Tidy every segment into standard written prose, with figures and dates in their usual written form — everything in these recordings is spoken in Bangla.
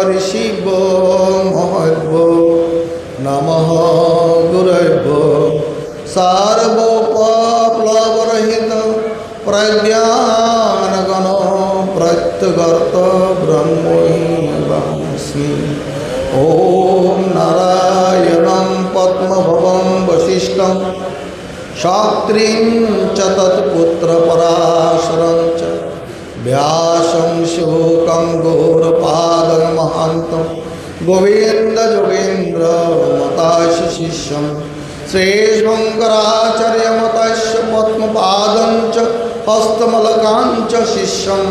ऋषिभ्यो महद्भ्यो नमः गुरुभ्यो सार्वोपप्लवरहित प्रज्ञानगण प्रत्यगर्त ब्रह्मैवास्मि। ॐ नारायणं पद्मभवं वसिष्ठं शास्त्रीं च तत्पुत्रपराशरं च व्यासं शुकं गौरपादं महान्तं गोविन्दयोगेन्द्रमतास्य शिष्यं श्रीशङ्कराचार्यमतस्य पद्मपादं च हस्तमलकां च शिष्यं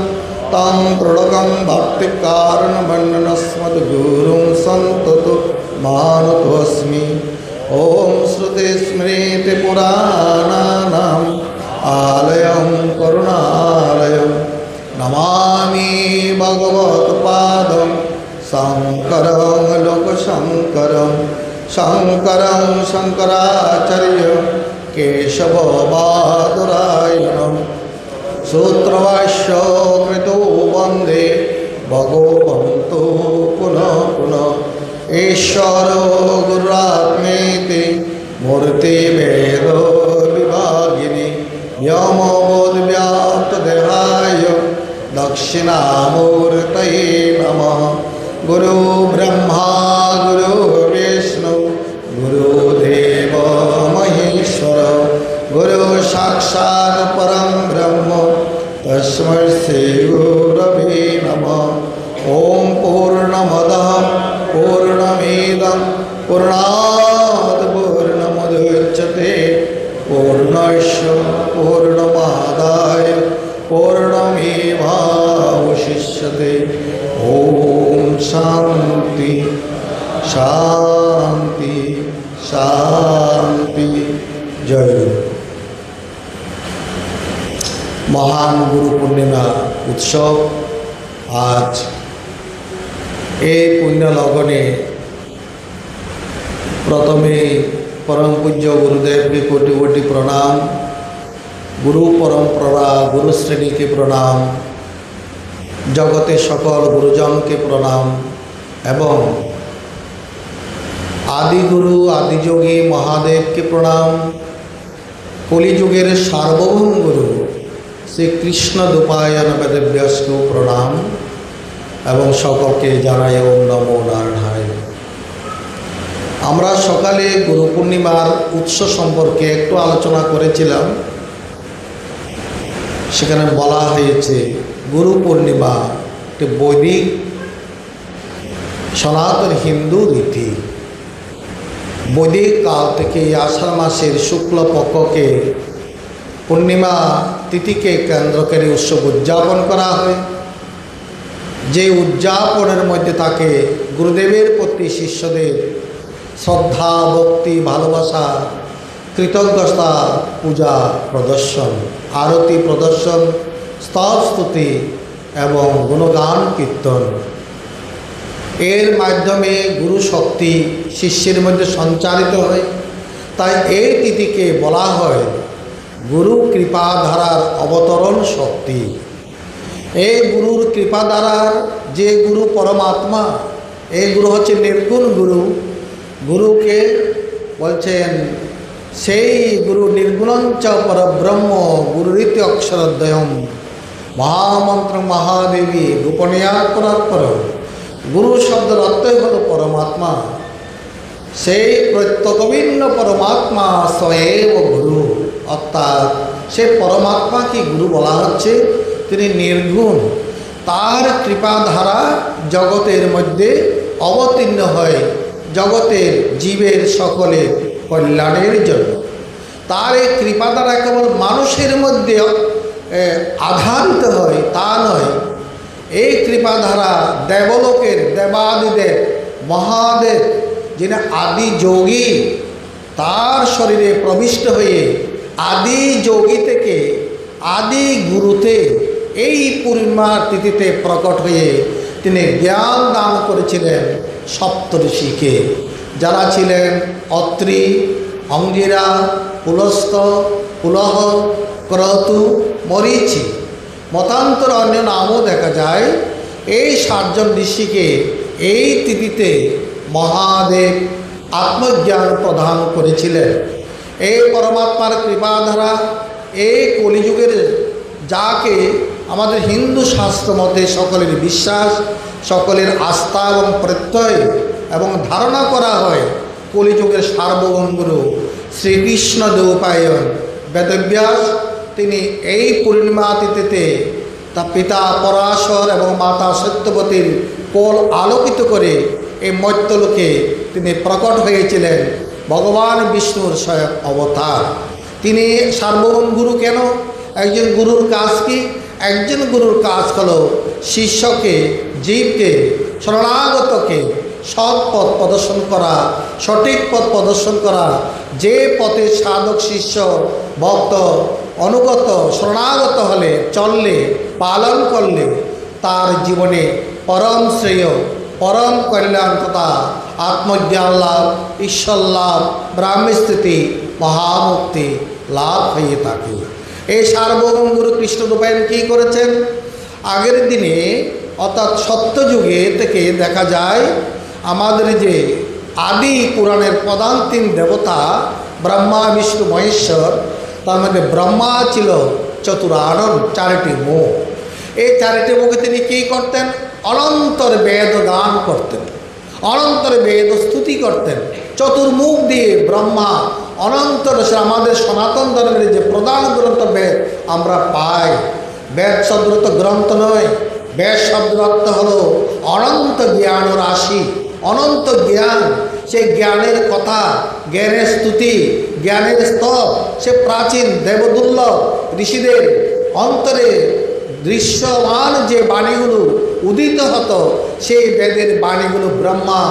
तं प्रणकं भक्तिकारणमण्डनस्मद्गुरुं सन्ततो मानतोऽस्मि। ॐ श्रुतिस्मृतिपुराणानाम् आलयं करुणालयं नमामि भगवत्पादं शङ्करं लोकशङ्करं शङ्करं शङ्कराचार्यं केशवबादरायणं सूत्रभाष्य कृतो वन्दे भगवन्तो पुनः पुनः। ईश्वरो गुरुरात्मेति मूर्तिभेद विभागिनी व्योमोद्व्याप्तदेहाय दक्षिणामूर्तये नमः। गुरु ब्रह्मा गुरु विष्णु गुरुदेव महेश्वर गुरु साक्षात् परं ब्रह्म तस्मै श्री गुरवे नमः। ॐ पूर्णमदः पूर्णमिदं पूर्णात् पूर्णमुदच्यते पूर्णस्य पूर्णमादाय पूर्णमेवावशिष्यते। ॐ शान्ति शान्ति शान्ति। जय महान गुरु पूर्णिमा उत्सव आज ए पुण्य लगने प्रथमे परम पूज्य गुरुदेव के कोटि कोटि प्रणाम। गुरु परंपरा गुरु श्रेणी के प्रणाम, जगते सकल गुरुजन के प्रणाम एवं आदि गुरु आदि योगी महादेव के प्रणाम। कलिजुगेर सार्वभौम गुरु श्री कृष्ण द्वैपायन वेदव्यास को प्रणाम एवं सकल के जानाई ओम नमो नारायण। আমরা সকালে গুরু পূর্ণিমার উৎস সম্পর্কে একটু আলোচনা করেছিলাম। সেখানে বলা হয়েছে গুরু পূর্ণিমা একটি বৈদিক সনাতন হিন্দু রীতি। বৈদিক কাল থেকে আষাঢ় মাসের শুক্লপক্ষকে পূর্ণিমা তিথিকে কেন্দ্র করে উৎসব উদযাপন করা হয়। যে উদযাপনের মধ্যে থাকে গুরুদেবের প্রতি শিষ্যদের শ্রদ্ধা ভক্তি ভালোবাসা কৃতজ্ঞতা পূজা প্রদর্শন আরতি প্রদর্শন স্তব স্তুতি এবং গুণগান কীর্তন এর মাধ্যমে গুরু শক্তি শিষ্যের মধ্যে সঞ্চারিত হয়। তাই এই তিথিকে বলা হয় গুরু কৃপাধারার অবতরণ শক্তি। এই গুরুর কৃপাধারার যে গুরু পরমাত্মা, এই গুরু হচ্ছে নির্গুণ গুরু। গুরুকে বলছেন সেই গুরু নির্গুণঞ্চ পরব্রহ্ম গুরুরীতি অক্ষরদ্বয়ম মহামন্ত্র মহাদেবী গোপনীয়া পরাৎপর। গুরু শব্দের অর্থই হল পরমাত্মা। সেই প্রত্যগভিন্ন পরমাত্মা স্বয়ং গুরু, অর্থাৎ সে পরমাত্মাকে গুরু বলা হচ্ছে। তিনি নির্গুণ, তার কৃপাধারা জগতের মধ্যে অবতীর্ণ হয় জগতের জীবের সকলের কল্যাণের জন্য। তার এই কৃপাধারা কেবল মানুষের মধ্যে আধারিত হয় তা নয়। এই কৃপাধারা দেবলোকের দেবাদিদেব মহাদেব যিনি আদি যোগী, তার শরীরে প্রবিষ্ট হয়ে আদি যোগী থেকে আদি গুরুতে এই পূর্ণিমার তিথিতে প্রকট হয়ে তিনি জ্ঞান দান করেছিলেন সপ্তর্ষিকে, যারা ছিলেন অত্রি, অঙ্গিরা, পুলস্ত, পুলহ, ক্রতু, মরীচি। মতান্তর অন্য নামও দেখা যায়। এই 7 জন ঋষিকে এই তিথিতে মহাদেব আত্মজ্ঞান প্রদান করেছিলেন। এই পরমাত্মার কৃপা দ্বারা এই কলিযুগের যাকে আমাদের হিন্দু শাস্ত্র মতে সকলের বিশ্বাস, সকলের আস্থা এবং প্রত্যয় এবং ধারণা করা হয়, কলিযুগের সার্বভৌম গুরু শ্রীকৃষ্ণ দ্বৈপায়ন বেদব্যাস তিনি এই পূর্ণিমা তিথিতে তার পিতা পরাশর এবং মাতা সত্যবতীর কোল আলোকিত করে এই মর্ত্যলোকে তিনি প্রকট হয়েছিলেন ভগবান বিষ্ণুর স্বয়ং অবতার। তিনি সার্বভৌম গুরু কেন? একজন গুরুর কাজ কি? একজন গুরুর কাজ হলো শিষ্যকে, জীবকে, শরণাগতকে সৎ পথ প্রদর্শন করা, সঠিক পথ প্রদর্শন করা। যে পথে সাধক শিষ্য ভক্ত অনুগত শরণাগত হলে, চললে, পালন করলে তার জীবনে পরম শ্রেয়, পরম কল্যাণ তথা আত্মজ্ঞান লাভ, ঈশ্বর লাভ, ব্রাহ্মস্থিতি, মহামুক্তি লাভ হয়ে থাকে। এই সার্বভৌম গুরু কৃষ্ণদ্বৈপায়ন কী করেছেন? আগের দিনে অর্থাৎ সত্যযুগে থেকে দেখা যায় আমাদের যে আদি পুরাণের প্রধান 3 দেবতা ব্রহ্মা, বিষ্ণু, মহেশ্বর, তার মধ্যে ব্রহ্মা ছিল চতুরানন, 4টি মুখ। এই 4টি মুখে তিনি কী করতেন? অনন্তর বেদ গান করতেন, অনন্তর বেদ স্তুতি করতেন। চতুর্মুখ দিয়ে ব্রহ্মা অনন্তর, আমাদের সনাতন ধর্মের যে প্রধান গ্রন্থ বেদ আমরা পাই। বেদ শব্দ তো গ্রন্থ নয়, বেদ শব্দের অর্থ হলো অনন্ত জ্ঞান রাশি, অনন্ত জ্ঞান। সে জ্ঞানের কথা, জ্ঞানের স্তুতি, জ্ঞানের স্তব, সে প্রাচীন দেবদুর্লভ ঋষিদের অন্তরে দৃশ্যমান যে বাণীগুলো উদিত হতো, সেই বেদের বাণীগুলো ব্রহ্মা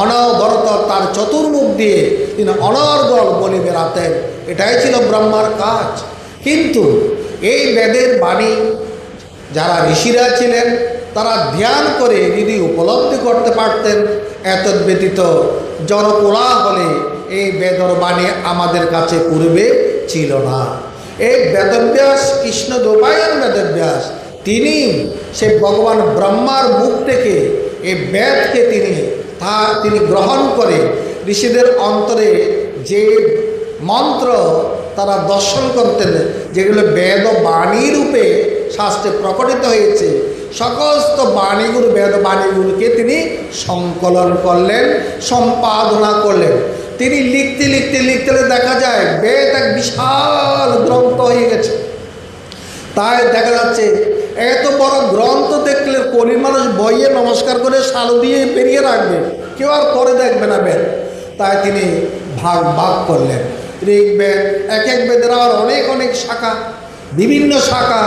অনবরত তার চতুর্মুখ দিয়ে তিনি অনর্গল বলে বেড়াতেন। এটাই ছিল ব্রহ্মার কাজ। কিন্তু এই বেদের বাণী যারা ঋষিরা ছিলেন তারা ধ্যান করে যদি উপলব্ধি করতে পারতেন, এত ব্যতীত জনকোলাহলে এই বেদর বাণী আমাদের কাছে পূর্বে ছিল না। এই বেদব্যাস, কৃষ্ণদ্বৈপায়ন বেদব্যাস, তিনি সে ভগবান ব্রহ্মার মুখ থেকে এই বেদকে তিনি গ্রহণ করে ঋষিদের অন্তরে যে মন্ত্র তারা দর্শন করতেন, যেগুলো বেদ বাণী রূপে শাস্ত্রে প্রকটিত হয়েছে, সমস্ত বাণীগুলো, বেদ বাণীগুলোকে তিনি সংকলন করলেন, সম্পাদনা করলেন। তিনি লিখতে লিখতে লিখতে দেখা যায় বেদ এক বিশাল গ্রন্থ হয়ে গেছে। তাই দেখা যাচ্ছে এত বড় গ্রন্থ দেখলে কলির মানুষ বইয়ে নমস্কার করে সালু দিয়ে পেরিয়ে রাখবে, কেউ আর করে দেখবে না বেদ। তাই তিনি ভাগ ভাগ করলেন। ঋগ্বেদ, এক এক বেদের আবার অনেক অনেক শাখা, বিভিন্ন শাখা,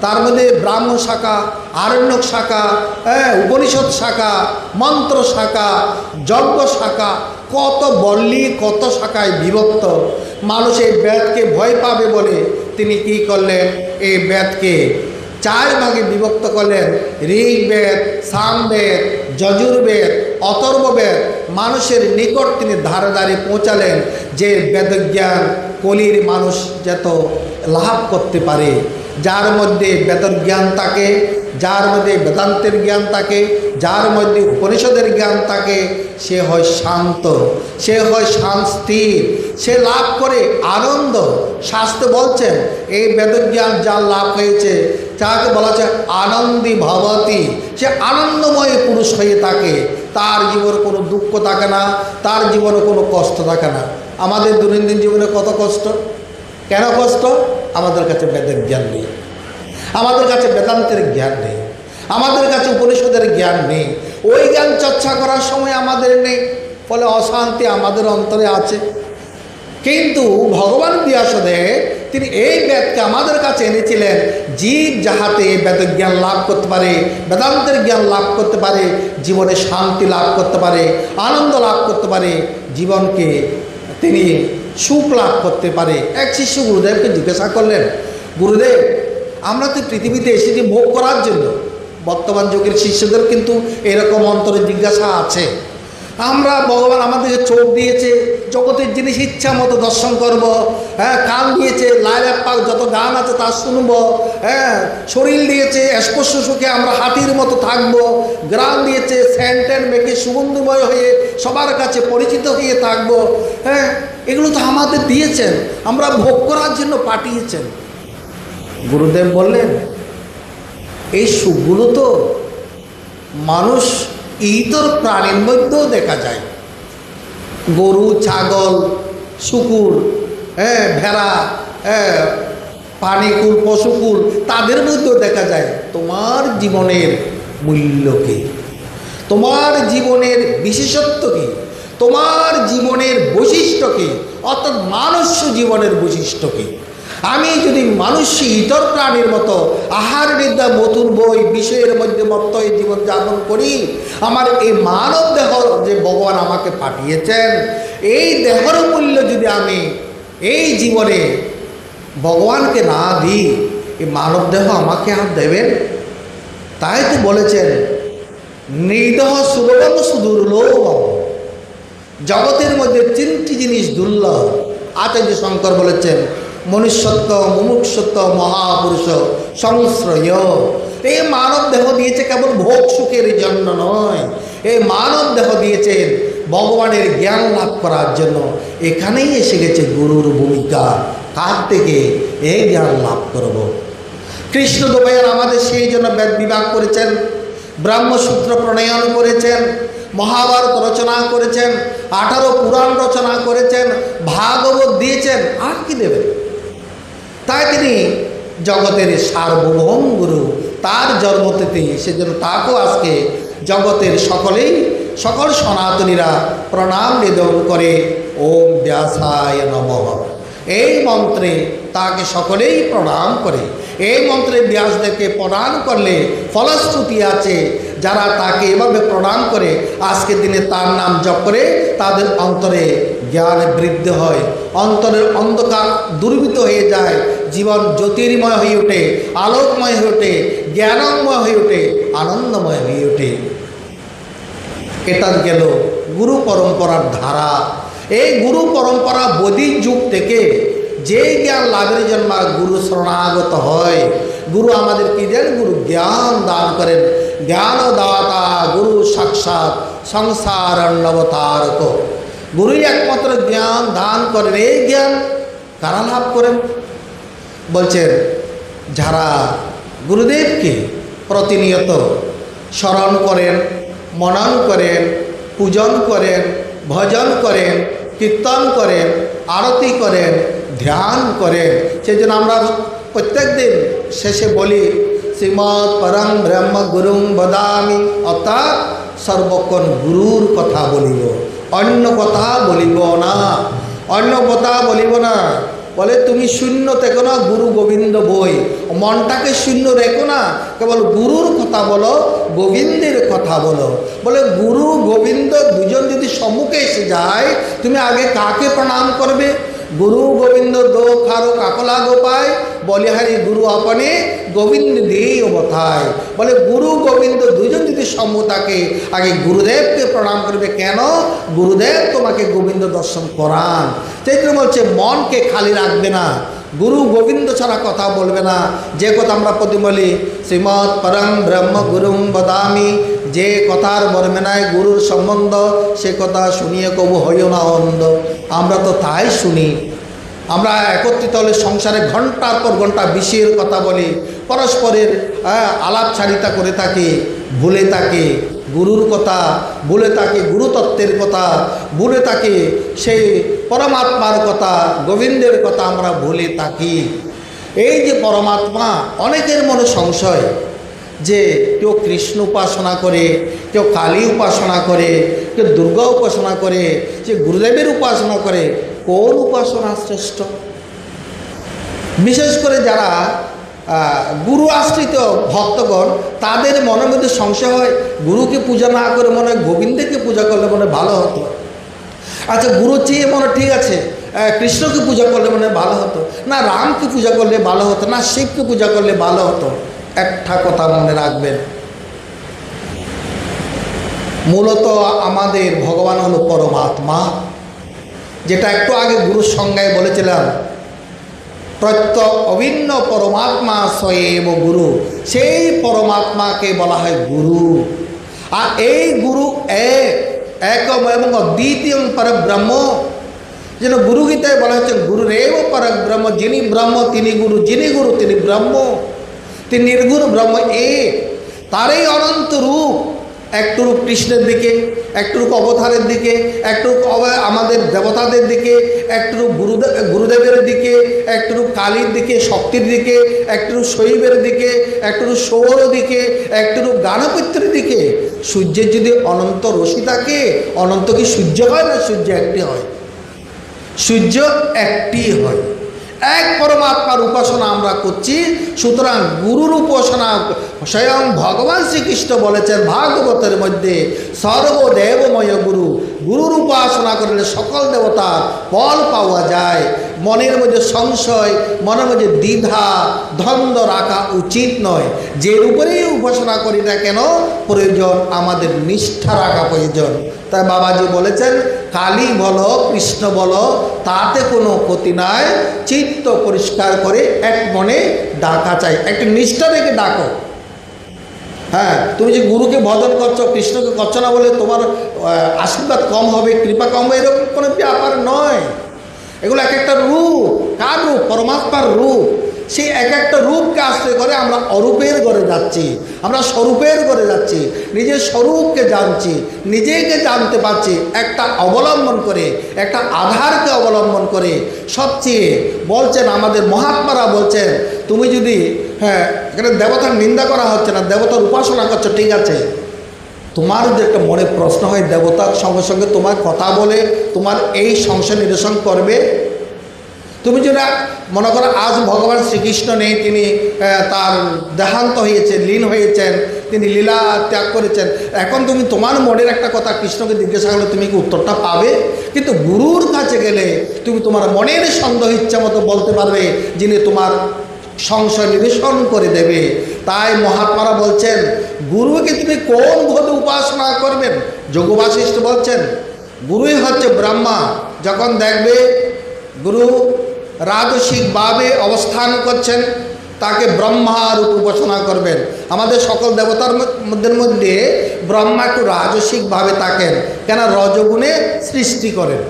তার মধ্যে ব্রাহ্ম শাখা, আরণ্যক শাখা, উপনিষদ শাখা, মন্ত্র শাখা, যজ্ঞ শাখা, কত বল্লী, কত শাখায় বিভক্ত। মানুষ এই বেদকে ভয় পাবে বলে তিনি কি করলেন? এই বেদকে 4 ভাগে বিভক্ত করলেন। ঋগ্বেদ, সামবেদ, যজুর্বেদ, অথর্ববেদ। মানুষের নিকট তিনি ধারে ধারে পৌঁছালেন যে বেদজ্ঞান কলির মানুষ যত লাভ করতে পারে। যার মধ্যে বেদের জ্ঞান থাকে, যার মধ্যে বেদান্তের জ্ঞান থাকে, যার মধ্যে উপনিষদের জ্ঞান থাকে, সে হয় শান্ত, সে হয় স্থির, সে লাভ করে আনন্দ। শাস্ত্র বলছেন এই বেদজ্ঞান যার লাভ হয়েছে যাকে বলা যায় আনন্দী ভবতি, সে আনন্দময় পুরুষ হয়ে থাকে। তার জীবনে কোনো দুঃখ থাকে না, তার জীবনে কোনো কষ্ট থাকে না। আমাদের দৈনন্দিন জীবনে কত কষ্ট, কেন কষ্ট? আমাদের কাছে বেদের জ্ঞান নেই, আমাদের কাছে বেদান্তের জ্ঞান নেই, আমাদের কাছে উপনিষদের জ্ঞান নেই। ওই জ্ঞান চর্চা করার সময় আমাদের নেই, ফলে অশান্তি আমাদের অন্তরে আছে। কিন্তু ভগবান ব্যাসদেব তিনি এই বেদকে আমাদের কাছে এনেছিলেন, জীব যাহাতে বেদের জ্ঞান লাভ করতে পারে, বেদান্তের জ্ঞান লাভ করতে পারে, জীবনে শান্তি লাভ করতে পারে, আনন্দ লাভ করতে পারে, জীবনকে তিনি সুখ লাভ করতে পারে। এক শিষ্য গুরুদেবকে জিজ্ঞাসা করলেন, গুরুদেব আমরা তো পৃথিবীতে এসেছি ভোগ করার জন্য। বর্তমান যুগের শিষ্যদের কিন্তু এরকম অন্তরে জিজ্ঞাসা আছে। আমরা ভগবান আমাদেরকে চোখ দিয়েছে, জগতের জিনিস ইচ্ছা মতো দর্শন করব, হ্যাঁ, কান দিয়েছে লাইলাপ পাক যত গান আছে তা শুনব, হ্যাঁ, শরীর দিয়েছে স্পর্শ সুখে আমরা হাতির মতো থাকবো, গ্রাম দিয়েছে স্যান্টেন মেখে সুগন্ধময় হয়ে সবার কাছে পরিচিত হয়ে থাকবো, হ্যাঁ, এগুলো তো আমাদের দিয়েছেন, আমরা ভোগ করার জন্য পাঠিয়েছেন। গুরুদেব বললেন এই সুখগুলো তো মানুষ ইতর প্রাণীর মধ্যেও দেখা যায়, গরু, ছাগল, শুকুর, হ্যাঁ, ভেড়া, হ্যাঁ, প্রাণীকুল, পশুকুল, তাদের মধ্যেও দেখা যায়। তোমার জীবনের মূল্য কী, তোমার জীবনের বিশেষত্ব কী, তোমার জীবনের বৈশিষ্ট্য কী, অর্থাৎ মানুষ্য জীবনের বৈশিষ্ট্য কী। আমি যদি মানুষ ইতর প্রাণীর মতো আহার নিদ্রা মধুর বই বিষয়ের মধ্যে মত্ত এই জীবনযাপন করি, আমার এই মানব দেহ যে ভগবান আমাকে পাঠিয়েছেন, এই দেহর মূল্য যদি আমি এই জীবনে ভগবানকে না দিই, এই মানব দেহ আমাকে আর দেবেন? তাই তো বলেছেন নির্দেহ সুলভ সুদুর্লভ, জগতের মধ্যে তিনটি জিনিস দুর্লভ। আচার্য শঙ্কর বলেছেন মনুষ্যত্ব, মুমুক্ষুত্ব, মহাপুরুষ সংশ্রয়। এই মানব দেহ দিয়েছে কেবল ভোগ সুখের জন্য নয়, এই মানব দেহ দিয়েছেন ভগবানের জ্ঞান লাভ করার জন্য। এখানেই এসে গেছে গুরুর ভূমিকা। কার থেকে এই জ্ঞান লাভ করব? কৃষ্ণ দ্বৈপায়ন আমাদের সেই জন্য বেদ বিভাগ করেছেন, ব্রহ্মসূত্র প্রণয়ন করেছেন, মহাভারত রচনা করেছেন, 18 পুরাণ রচনা করেছেন, ভাগবত দিয়েছেন, আর কি দেবেন? তাই তিনি জগতের সার্বভৌম গুরু, তার জন্মতিথি, সেজন্য তাকেও আজকে জগতের সকল সনাতনীরা প্রণাম নিবেদন করে ওম ব্যাসায় নমঃ। এই মন্ত্রে তাকে সকলেই প্রণাম করে। এই মন্ত্রে ব্যাসদেরকে প্রণাম করলে ফলশ্রুতি আছে, যারা তাকে এভাবে প্রণাম করে আজকের দিনে তার নাম জপ করে, তাদের অন্তরে জ্ঞান বৃদ্ধি হয়, অন্তরের অন্ধকার দূরীভূত হয়ে যায়, জীবন জ্যোতির্ময় হয়ে ওঠে, আলোকময় হয়ে ওঠে, জ্ঞানময় হয়ে ওঠে, আনন্দময় হয়ে ওঠে। এটা গেল গুরু পরম্পরার ধারা। এই গুরু পরম্পরা বৈদিক যুগ থেকে যে জ্ঞান লাভের জন্য গুরু শরণাগত হয়, গুরু আমাদের কি দেন? গুরু জ্ঞান দান করেন। জ্ঞান দাতা গুরু সাক্ষাৎ সংসার অবতারক। গুরুই একমাত্র জ্ঞান দান করেন। এই জ্ঞান কারা লাভ করেন? বলছেন যারা গুরুদেবকে প্রতিনিয়ত স্মরণ করেন, মনন করেন, পূজন করেন, ভজন করেন, কীর্তন করেন, আরতি করেন, ধ্যান করেন। সেই জন্য আমরা প্রত্যেক দিন শেষে বলি শ্রীমৎ পরম ব্রহ্ম গুরুং বদামি, অর্থাৎ সর্বক্ষণ গুরুর কথা বলিব, অন্য কথা বলিব না, অন্য কথা বলিব না। বলে তুমি শূন্য থেকো না, গুরু গোবিন্দ বই, মনটাকে শূন্য রেখো না, কেবল গুরুর কথা বলো, গোবিন্দের কথা বলো। বলে গুরু গোবিন্দ দুজন যদি সম্মুখে এসে যায়, তুমি আগে কাকে প্রণাম করবে? গুরু গোবিন্দ দো খারো কাকলা গোপায়, বলে হারি গুরু আপনে গোবিন্দ দিয়েই অবথায়। বলে গুরু গোবিন্দ দুজন যদি সম্মুখ থাকে, আগে গুরুদেবকে প্রণাম করবে। কেন? গুরুদেব তোমাকে গোবিন্দ দর্শন করান। সেই জন্য বলছে মনকে খালি রাখবে না, গুরু গোবিন্দ ছাড়া কথা বলবে না। যে কথা আমরা প্রতি বলি শ্রীমৎ পরম ব্রহ্ম গুরুং বদামি, যে কথার মর্মে নাই গুরুর সম্বন্ধ, সে কথা শুনিয়ে কবু হইও না অন্ধ। আমরা তো তাই শুনি। আমরা একত্রিত হলে সংসারে ঘন্টার পর ঘন্টা বিষয়ের কথা বলি, পরস্পরের আলাপচারিতা করে থাকি, ভুলে থাকি গুরুর কথা, ভুলে থাকি গুরুতত্ত্বের কথা, ভুলে থাকি সেই পরমাত্মার কথা, গোবিন্দের কথা আমরা ভুলে থাকি। এই যে পরমাত্মা, অনেকের মনে সংশয় যে কেউ কৃষ্ণ উপাসনা করে, কেউ কালী উপাসনা করে, কেউ দুর্গা উপাসনা করে, যে গুরুদেবের উপাসনা করে। কোন উপাসনা শ্রেষ্ঠ? বিশেষ করে যারা গুরু আশ্রিত ভক্তগণ, তাদের মনের মধ্যে সংশয় হয়, গুরুকে পূজা না করে মনে হয় গোবিন্দকে পূজা করলে মনে ভালো হতো। আচ্ছা, গুরু চেয়ে মনে ঠিক আছে কৃষ্ণকে পূজা করলে মনে ভালো হতো, না রামকে পূজা করলে ভালো হতো, না শিবকে পূজা করলে ভালো হতো। একটা কথা মনে রাখবেন, মূলত আমাদের ভগবান হলো পরমাত্মা, যেটা একটু আগে গুরুর সংজ্ঞায় বলেছিলাম, প্রত্যক অভিন্ন পরমাত্মা স্বয়ং গুরু। সেই পরমাত্মাকে বলা হয় গুরু। আর এই গুরু একম এবং অদ্বিতীয় পরব্রহ্ম। যেন গুরু গীতায় বলা হচ্ছে গুরুরেব পরব্রহ্ম, যিনি ব্রহ্ম তিনি গুরু, যিনি গুরু তিনি ব্রহ্ম, তিনি নির্গুণ ব্রহ্ম এক। তারই অনন্ত রূপ, একটু রূপ কৃষ্ণের দিকে, একটু রূপ অবতারের দিকে, একটু রূপ আমাদের দেবতাদের দিকে, একটু রূপ গুরুদেবের দিকে, একটু রূপ কালীর দিকে, শক্তির দিকে, একটু রূপ শৈবের দিকে, একটু রূপ সৌর দিকে, একটু রূপ গানপত্যের দিকে। সূর্যের যদি অনন্ত রশ্মি থাকে, অনন্ত কি সূর্য হয় না? সূর্য একটি হয়, সূর্য একটি হয়। এক পরমাত্মার উপাসনা আমরা করছি। সুতরাং গুরুর উপাসনা স্বয়ং ভগবান শ্রীকৃষ্ণ বলেছেন ভাগবতের মধ্যে, সর্বদেবময় গুরু। গুরুর উপাসনা করলে সকল দেবতার ফল পাওয়া যায়। মনের মধ্যে সংশয়, মনের মধ্যে দ্বিধা দ্বন্দ্ব রাখা উচিত নয়। যে উপরেই উপাসনা করি না কেন, প্রয়োজন আমাদের নিষ্ঠা রাখা প্রয়োজন। তাই বাবাজি বলেছেন, কালী বলো কৃষ্ণ বলো তাতে কোনো ক্ষতি নাই, চিত্ত পরিষ্কার করে এক মনে ডাকা চাই, একটা নিষ্ঠা রেখে ডাকো। হ্যাঁ, তুমি যে গুরুকে ভজন করছো, কৃষ্ণকে করছো না বলে তোমার আশীর্বাদ কম হবে, কৃপা কম হবে, এরকম কোনো ব্যাপার নয়। এগুলো এক একটা রূপ। কার রূপ? পরমাত্মার রূপ। সেই এক একটা রূপকে আশ্রয় করে আমরা অরূপের ঘরে যাচ্ছি, আমরা স্বরূপের ঘরে যাচ্ছি, নিজের স্বরূপকে জানছি, নিজেকে জানতে পারছি একটা অবলম্বন করে, একটা আধারকে অবলম্বন করে। সবচেয়ে বলছেন আমাদের মহাত্মারা বলছেন, তুমি যদি এখানে দেবতার নিন্দা করা হচ্ছে না, দেবতার উপাসনা করছো, ঠিক আছে, তোমার যদি একটা মনে প্রশ্ন হয় দেবতার সঙ্গে সঙ্গে তোমার কথা বলে তোমার এই সংশয় নিরসন করবে। তুমি যেটা মনে করো আজ ভগবান শ্রীকৃষ্ণ নেই, তিনি তার দেহান্ত হয়েছে, লীন হয়েছেন, তিনি লীলা ত্যাগ করেছেন, এখন তুমি তোমার মনের একটা কথা কৃষ্ণকে জিজ্ঞাসা করলে তুমি কি উত্তরটা পাবে? কিন্তু গুরুর কাছে গেলে তুমি তোমার মনের সন্দেহ ইচ্ছা মতো বলতে পারবে, যিনি তোমার সংশয় নিরসন করে দেবে। তাই মহাত্মারা বলছেন গুরুকে তুমি কোন ভাবে উপাসনা করবেন? যোগ বাসিষ্ঠ বলছেন গুরুই হচ্ছে ব্রহ্মা। যখন দেখবে গুরু রাজসিকভাবে অবস্থান করছেন, তাকে ব্রহ্মার উপাসনা করবেন। আমাদের সকল দেবতার মধ্যে ব্রহ্মা একটু রাজসিকভাবে থাকেন, কেন রজগুণে সৃষ্টি করেন।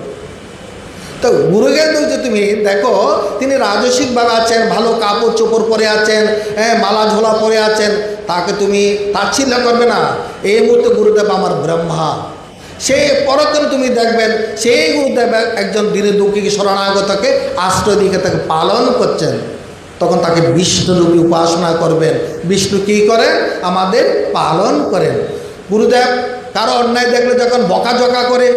তো গুরুকে যদি তুমি দেখো তিনি রাজসিকভাবে আছেন, ভালো কাপড় চোপড় পরে আছেন, মালা ঝোলা পরে আছেন, তাকে তুমি তাচ্ছিল্য করবে না। এই মুহূর্তে গুরুদেব আমার ব্রহ্মা। সেই পরক্ষণ তুমি দেখবেন সেই গুরুদেব একজন দিনে দুঃখী শরণাগতকে আশ্রয় দিয়ে তাকে পালন করছেন, তখন তাকে বিষ্ণুরূপী উপাসনা করবেন। বিষ্ণু কী করেন? আমাদের পালন করেন। গুরুদেব কারো অন্যায় দেখলে যখন বকাঝকা করে,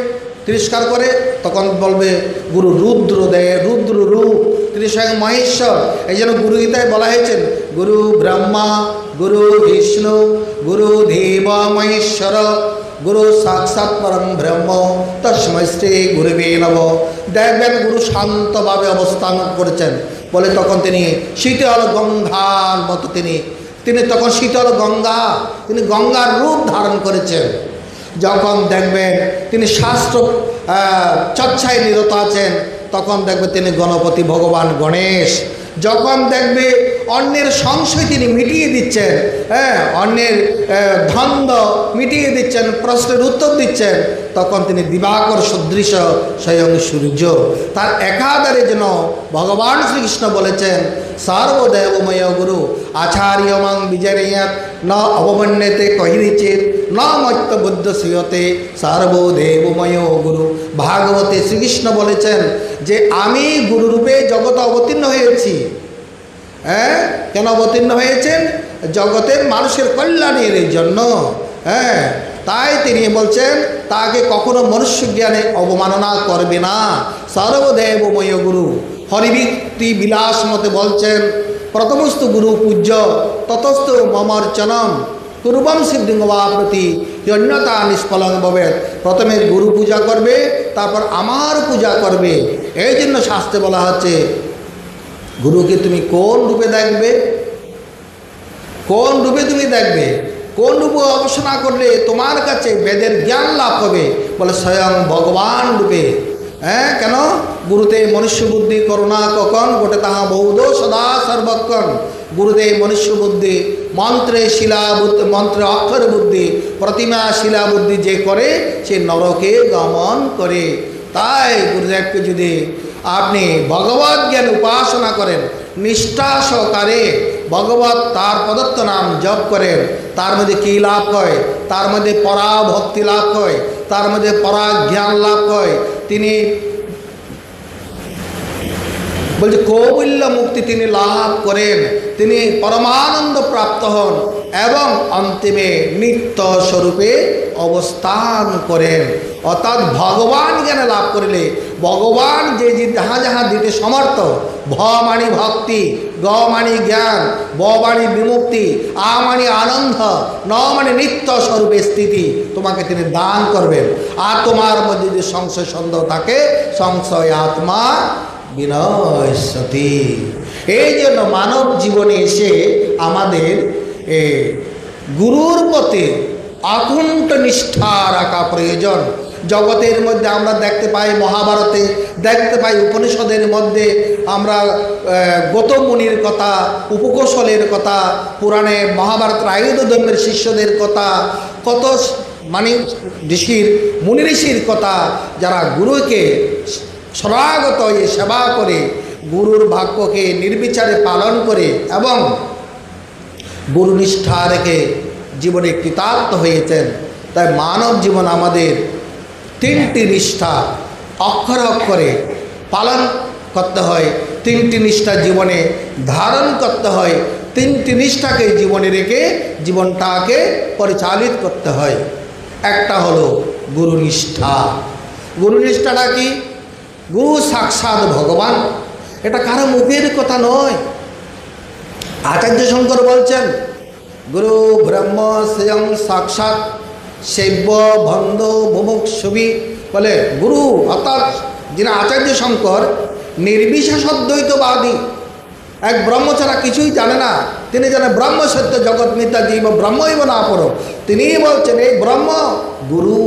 তিরস্কার করে, তখন বলবে গুরু রুদ্র দেয়, রুদ্র রূপ, তিনি স্বয়ং মহেশ্বর। এই জন্য গুরু গীতায় বলা হয়েছেন গুরু ব্রহ্মা, গুরু বিষ্ণু, গুরু দেব মহেশ্বর, গুরু সাক্ষাৎ পরম ব্রহ্ম, তস্मै শ্রী গুরুবে নমঃ। দেখবেন গুরু শান্তভাবে অবস্থান করেছেন বলে তখন তিনি শীতল গঙ্গার মতো, তিনি তখন শীতল গঙ্গা, তিনি গঙ্গার রূপ ধারণ করেছেন। যখন দেখবেন তিনি শাস্ত্র চর্চায় নিরত আছেন, তখন দেখবে তিনি গণপতি ভগবান গণেশ। যখন দেখবে অন্যের সংশয় তিনি মিটিয়ে দিচ্ছেন, অন্যের দ্বন্দ্ব মিটিয়ে দিচ্ছেন, প্রশ্নের উত্তর দিচ্ছেন, তখন তিনি দিবাকর সদৃশ স্বয়ং সূর্য। তার একাধারে যেন ভগবান শ্রীকৃষ্ণ বলেছেন সর্বদেবময় গুরু আচার্য মাং বিজরেয়াত ন অবমন্যতে কহিরিচিত ন মত্য বুদ্ধ শ্রিয়তে সর্বদেবময় গুরু। ভাগবতে শ্রীকৃষ্ণ বলেছেন যে আমি গুরুরূপে জগতে অবতীর্ণ হয়েছি। কেন অবতীর্ণ হয়েছেন? জগতের মানুষের কল্যাণের জন্য। তাই তিনি বলছেন তাকে কখনো মনুষ্য জ্ঞানে অবমাননা করবে না। সর্বদেবময় গুরু হরিভক্তি বিলাস মতে বলছেন প্রথমস্তু গুরু পূজ্য ততস্তু মমর্চনম পূর্বম সিদ্ধিঙ্গবা প্রতি অন্যতা নিষ্ফলং ভবেৎ। প্রথমে গুরু পূজা করবে, তারপর আমার পূজা করবে। এই জন্য শাস্ত্রে বলা হচ্ছে গুরুকে তুমি কোন রূপে দেখবে, কোন রূপে তুমি দেখবে? কোন রূপে উপাসনা করলে তোমার কাছে বেদের জ্ঞান লাভ হবে? বলে স্বয়ং ভগবান রূপে। হ্যাঁ, কেন? গুরুতে মনুষ্য বুদ্ধি করুণা কখন গোটে তাহা বৌদ্ধ সদা সর্বক্ষণ। গুরুতে মনুষ্য বুদ্ধি, মন্ত্রে শিলা বুদ্ধি, মন্ত্রে অক্ষর বুদ্ধি, প্রতিমা শিলা বুদ্ধি যে করে সে নরকে গমন করে। তাই গুরুদেবকে যদি আপনি ভগবত জ্ঞান উপাসনা করেন, নিষ্ঠা সহকারে ভগবত তার প্রদত্ত নাম জপ করেন, তার মধ্যে কী লাভ হয়? তার মধ্যে পরাভক্তি লাভ হয়, তার মধ্যে পরাজ্ঞান লাভ হয়। তিনি বলছে কৌবল্য মুক্তি তিনি লাভ করেন, তিনি পরমানন্দ প্রাপ্ত হন এবং অন্তিমে নিত্য স্বরূপে অবস্থান করেন। অর্থাৎ ভগবান জ্ঞান লাভ করলে ভগবান যে যাহা যাহা দিতে সমর্থ, ভ মানি ভক্তি, গ মানি জ্ঞান, ব মানি বিমুক্তি, আ মানি আনন্দ, ন মানি নিত্য স্বরূপে স্থিতি তোমাকে তিনি দান করবেন। আর তোমার মধ্যে যদি সংশয় সন্দেহ থাকে, সংশয় আত্মা বিনশ্যতি। এই জন্য মানব জীবনে এসে আমাদের গুরুর প্রতি অকুণ্ঠ নিষ্ঠা রাখা প্রয়োজন। জগতের মধ্যে আমরা দেখতে পাই, মহাভারতে দেখতে পাই, উপনিষদের মধ্যে আমরা গৌতম মুনির কথা, উপকৌশলের কথা, পুরাণে মহাভারতের আয়ুধ ধর্মের শিষ্যদের কথা, কত মানে মুনি ঋষির কথা, যারা গুরুকে শরণাগত হয়ে সেবা করে, গুরুর বাক্যকে নির্বিচারে পালন করে এবং গুরুনিষ্ঠা রেখে জীবনে কৃতার্থ হয়েছেন। তাই মানব জীবন আমাদের তিনটি নিষ্ঠা অক্ষরে অক্ষরে পালন করতে হয়, তিনটি নিষ্ঠা জীবনে ধারণ করতে হয়, তিনটি নিষ্ঠাকে জীবনে রেখে জীবনটাকে পরিচালিত করতে হয়। একটা হলো গুরুনিষ্ঠা। গুরুনিষ্ঠাটা কি? গুরু সাক্ষাৎ ভগবান, এটা কারো মুখের কথা নয়। আচার্য শঙ্কর বলছেন, গুরু ব্রহ্ম স্বয়ং সাক্ষাৎ সেব্য বন্ধ মুমুক্ষুবি। বলে গুরু অর্থাৎ যিনি আচার্য শঙ্কর নির্বিশেষ অদ্বৈতবাদী, এক ব্রহ্ম ছাড়া কিছুই জানে না। তিনি জানেন ব্রহ্ম সত্য জগৎ মিথ্যা জীব ব্রহ্মৈব না পর। তিনিই বলছেন এই ব্রহ্ম গুরু,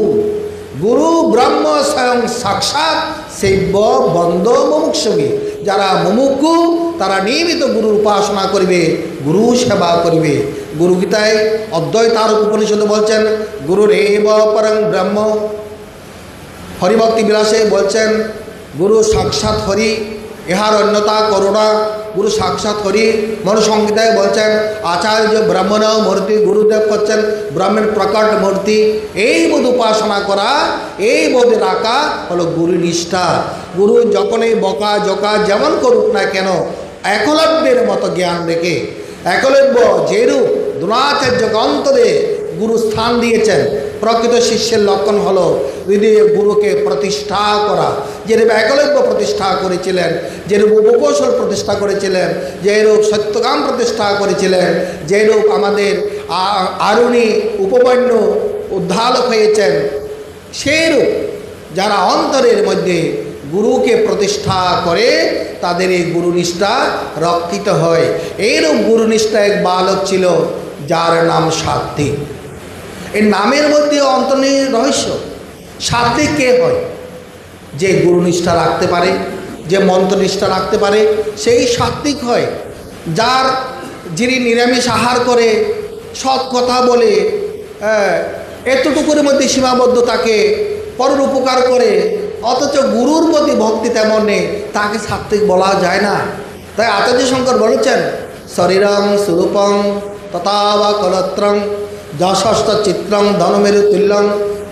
গুরু ব্রহ্ম স্বয়ং সাক্ষাৎ সেব্য বন্ধ মুমুক্ষুবি। যারা মুমুক্ষু তারা নিয়মিত গুরুর উপাসনা করবে, গুরু সেবা করবে। গুরু গীতায় অদ্বৈতার উপনিষদে বলছেন গুরুর এব পরং ব্রহ্ম। হরিভক্তি বিলাসে বলছেন গুরু সাক্ষাৎ হরি, ইহার অন্যতা করুণা। গুরু সাক্ষাৎ হরি। মনুসংহিতায় বলছেন আচার্য ব্রহ্মণ মূর্তি, গুরুদেব করছেন ব্রহ্মের প্রকট মূর্তি। এই বোধ উপাসনা করা, এই বোধ রাখা হলো গুরু নিষ্ঠা। গুরু যখনই বকা জকা যেমন করুক না কেন, একলব্যের মতো জ্ঞান রেখে, একলব্য যেরূপ দ্রোণাচার্যকে অন্তরে গুরু স্থান দিয়েছেন, প্রকৃত শিষ্যের লক্ষণ হলো হৃদয়ে গুরুকে প্রতিষ্ঠা করা। যেরূপ একলব্য প্রতিষ্ঠা করেছিলেন, যেরূপ উপকৌশল প্রতিষ্ঠা করেছিলেন, যেরূপ সত্যকাম প্রতিষ্ঠা করেছিলেন, যেরূপ আমাদের আরুণী উপবন্য উদ্ধালক হয়েছেন, সেইরূপ যারা অন্তরের মধ্যে গুরুকে প্রতিষ্ঠা করে তাদের এই গুরুনিষ্ঠা রক্ষিত হয়। এইরূপ গুরুনিষ্ঠা এক বালক ছিল যার নাম সাত্বিক। এই নামের মধ্যে অন্তর্নিহিত রহস্য। সাত্বিক কে হয়? যে গুরুনিষ্ঠা রাখতে পারে, যে মন্ত্রনিষ্ঠা রাখতে পারে, সেই সাত্বিক হয়। যিনি নিরামিষ আহার করে, সৎ কথা বলে, এতটুকুর মধ্যে সীমাবদ্ধ থাকে, পরের উপকার করে, অথচ গুরুর প্রতি ভক্তি তেমন নেই, তাকে সাত্বিক বলা যায় না। তাই আচার্য শঙ্কর বলেছেন শরীরং স্বরূপং তথাবা কলত্রং যশস্ত চিত্রং ধনমেরু তুল্যং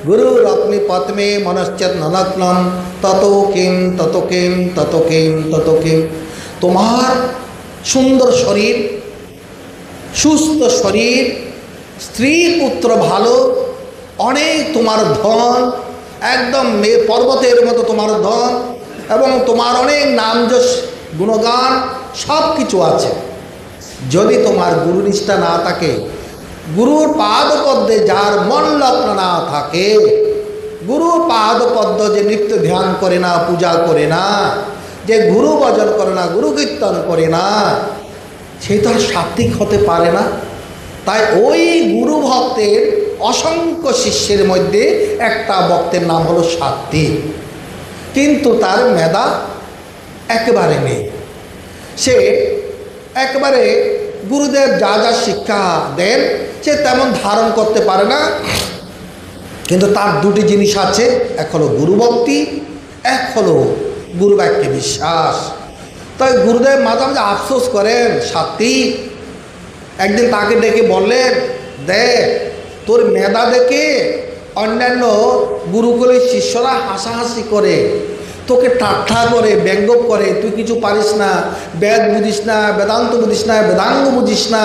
গুরুর অগ্নি পদ্মে মনশ্চেত ননগ্নম তত কিম তত কিম তত কিম তত কিম। তোমার সুন্দর শরীর, সুস্থ শরীর, স্ত্রী পুত্র ভালো, অনেক তোমার ধন, একদম পর্বতের মতো তোমার ধন, এবং তোমার অনেক নামযশ গুণগান সব কিছু আছে। যদি তোমার গুরুনিষ্ঠা না থাকে, গুরুর পাদপদ্মে যার মন লগ্ন না থাকে, গুরুর পাদপদ্ম যে নিত্য ধ্যান করে না, পূজা করে না, যে গুরু ভজন করে না, গুরু কীর্তন করে না, সে তো আর সাত্বিক হতে পারে না। তাই ওই গুরু ভক্তের অসংখ্য শিষ্যের মধ্যে একটা ভক্তের নাম হলো সাত্বিক, কিন্তু তার মেধা একেবারে নেই। সে একেবারে গুরুদেব যা যা শিক্ষা দেন সে তেমন ধারণ করতে পারে না, কিন্তু তার দুটি জিনিস আছে, এক হলো গুরুভক্তি, এক হলো গুরু বাক্যে বিশ্বাস। তাই গুরুদেব মাঝে মাঝে আফসোস করেন, সাত্বিক। একদিন তাকে ডেকে বললেন, দেখ তোর মেধা দেখে অন্যান্য গুরুকুলের শিষ্যরা হাসাহাসি করে, তোকে ঠাট্টা করে, ব্যঙ্গ করে, তুই কিছু পারিস না, বেদ বুঝিস না, বেদান্ত বুঝিস না, বেদাঙ্গ বুঝিস না,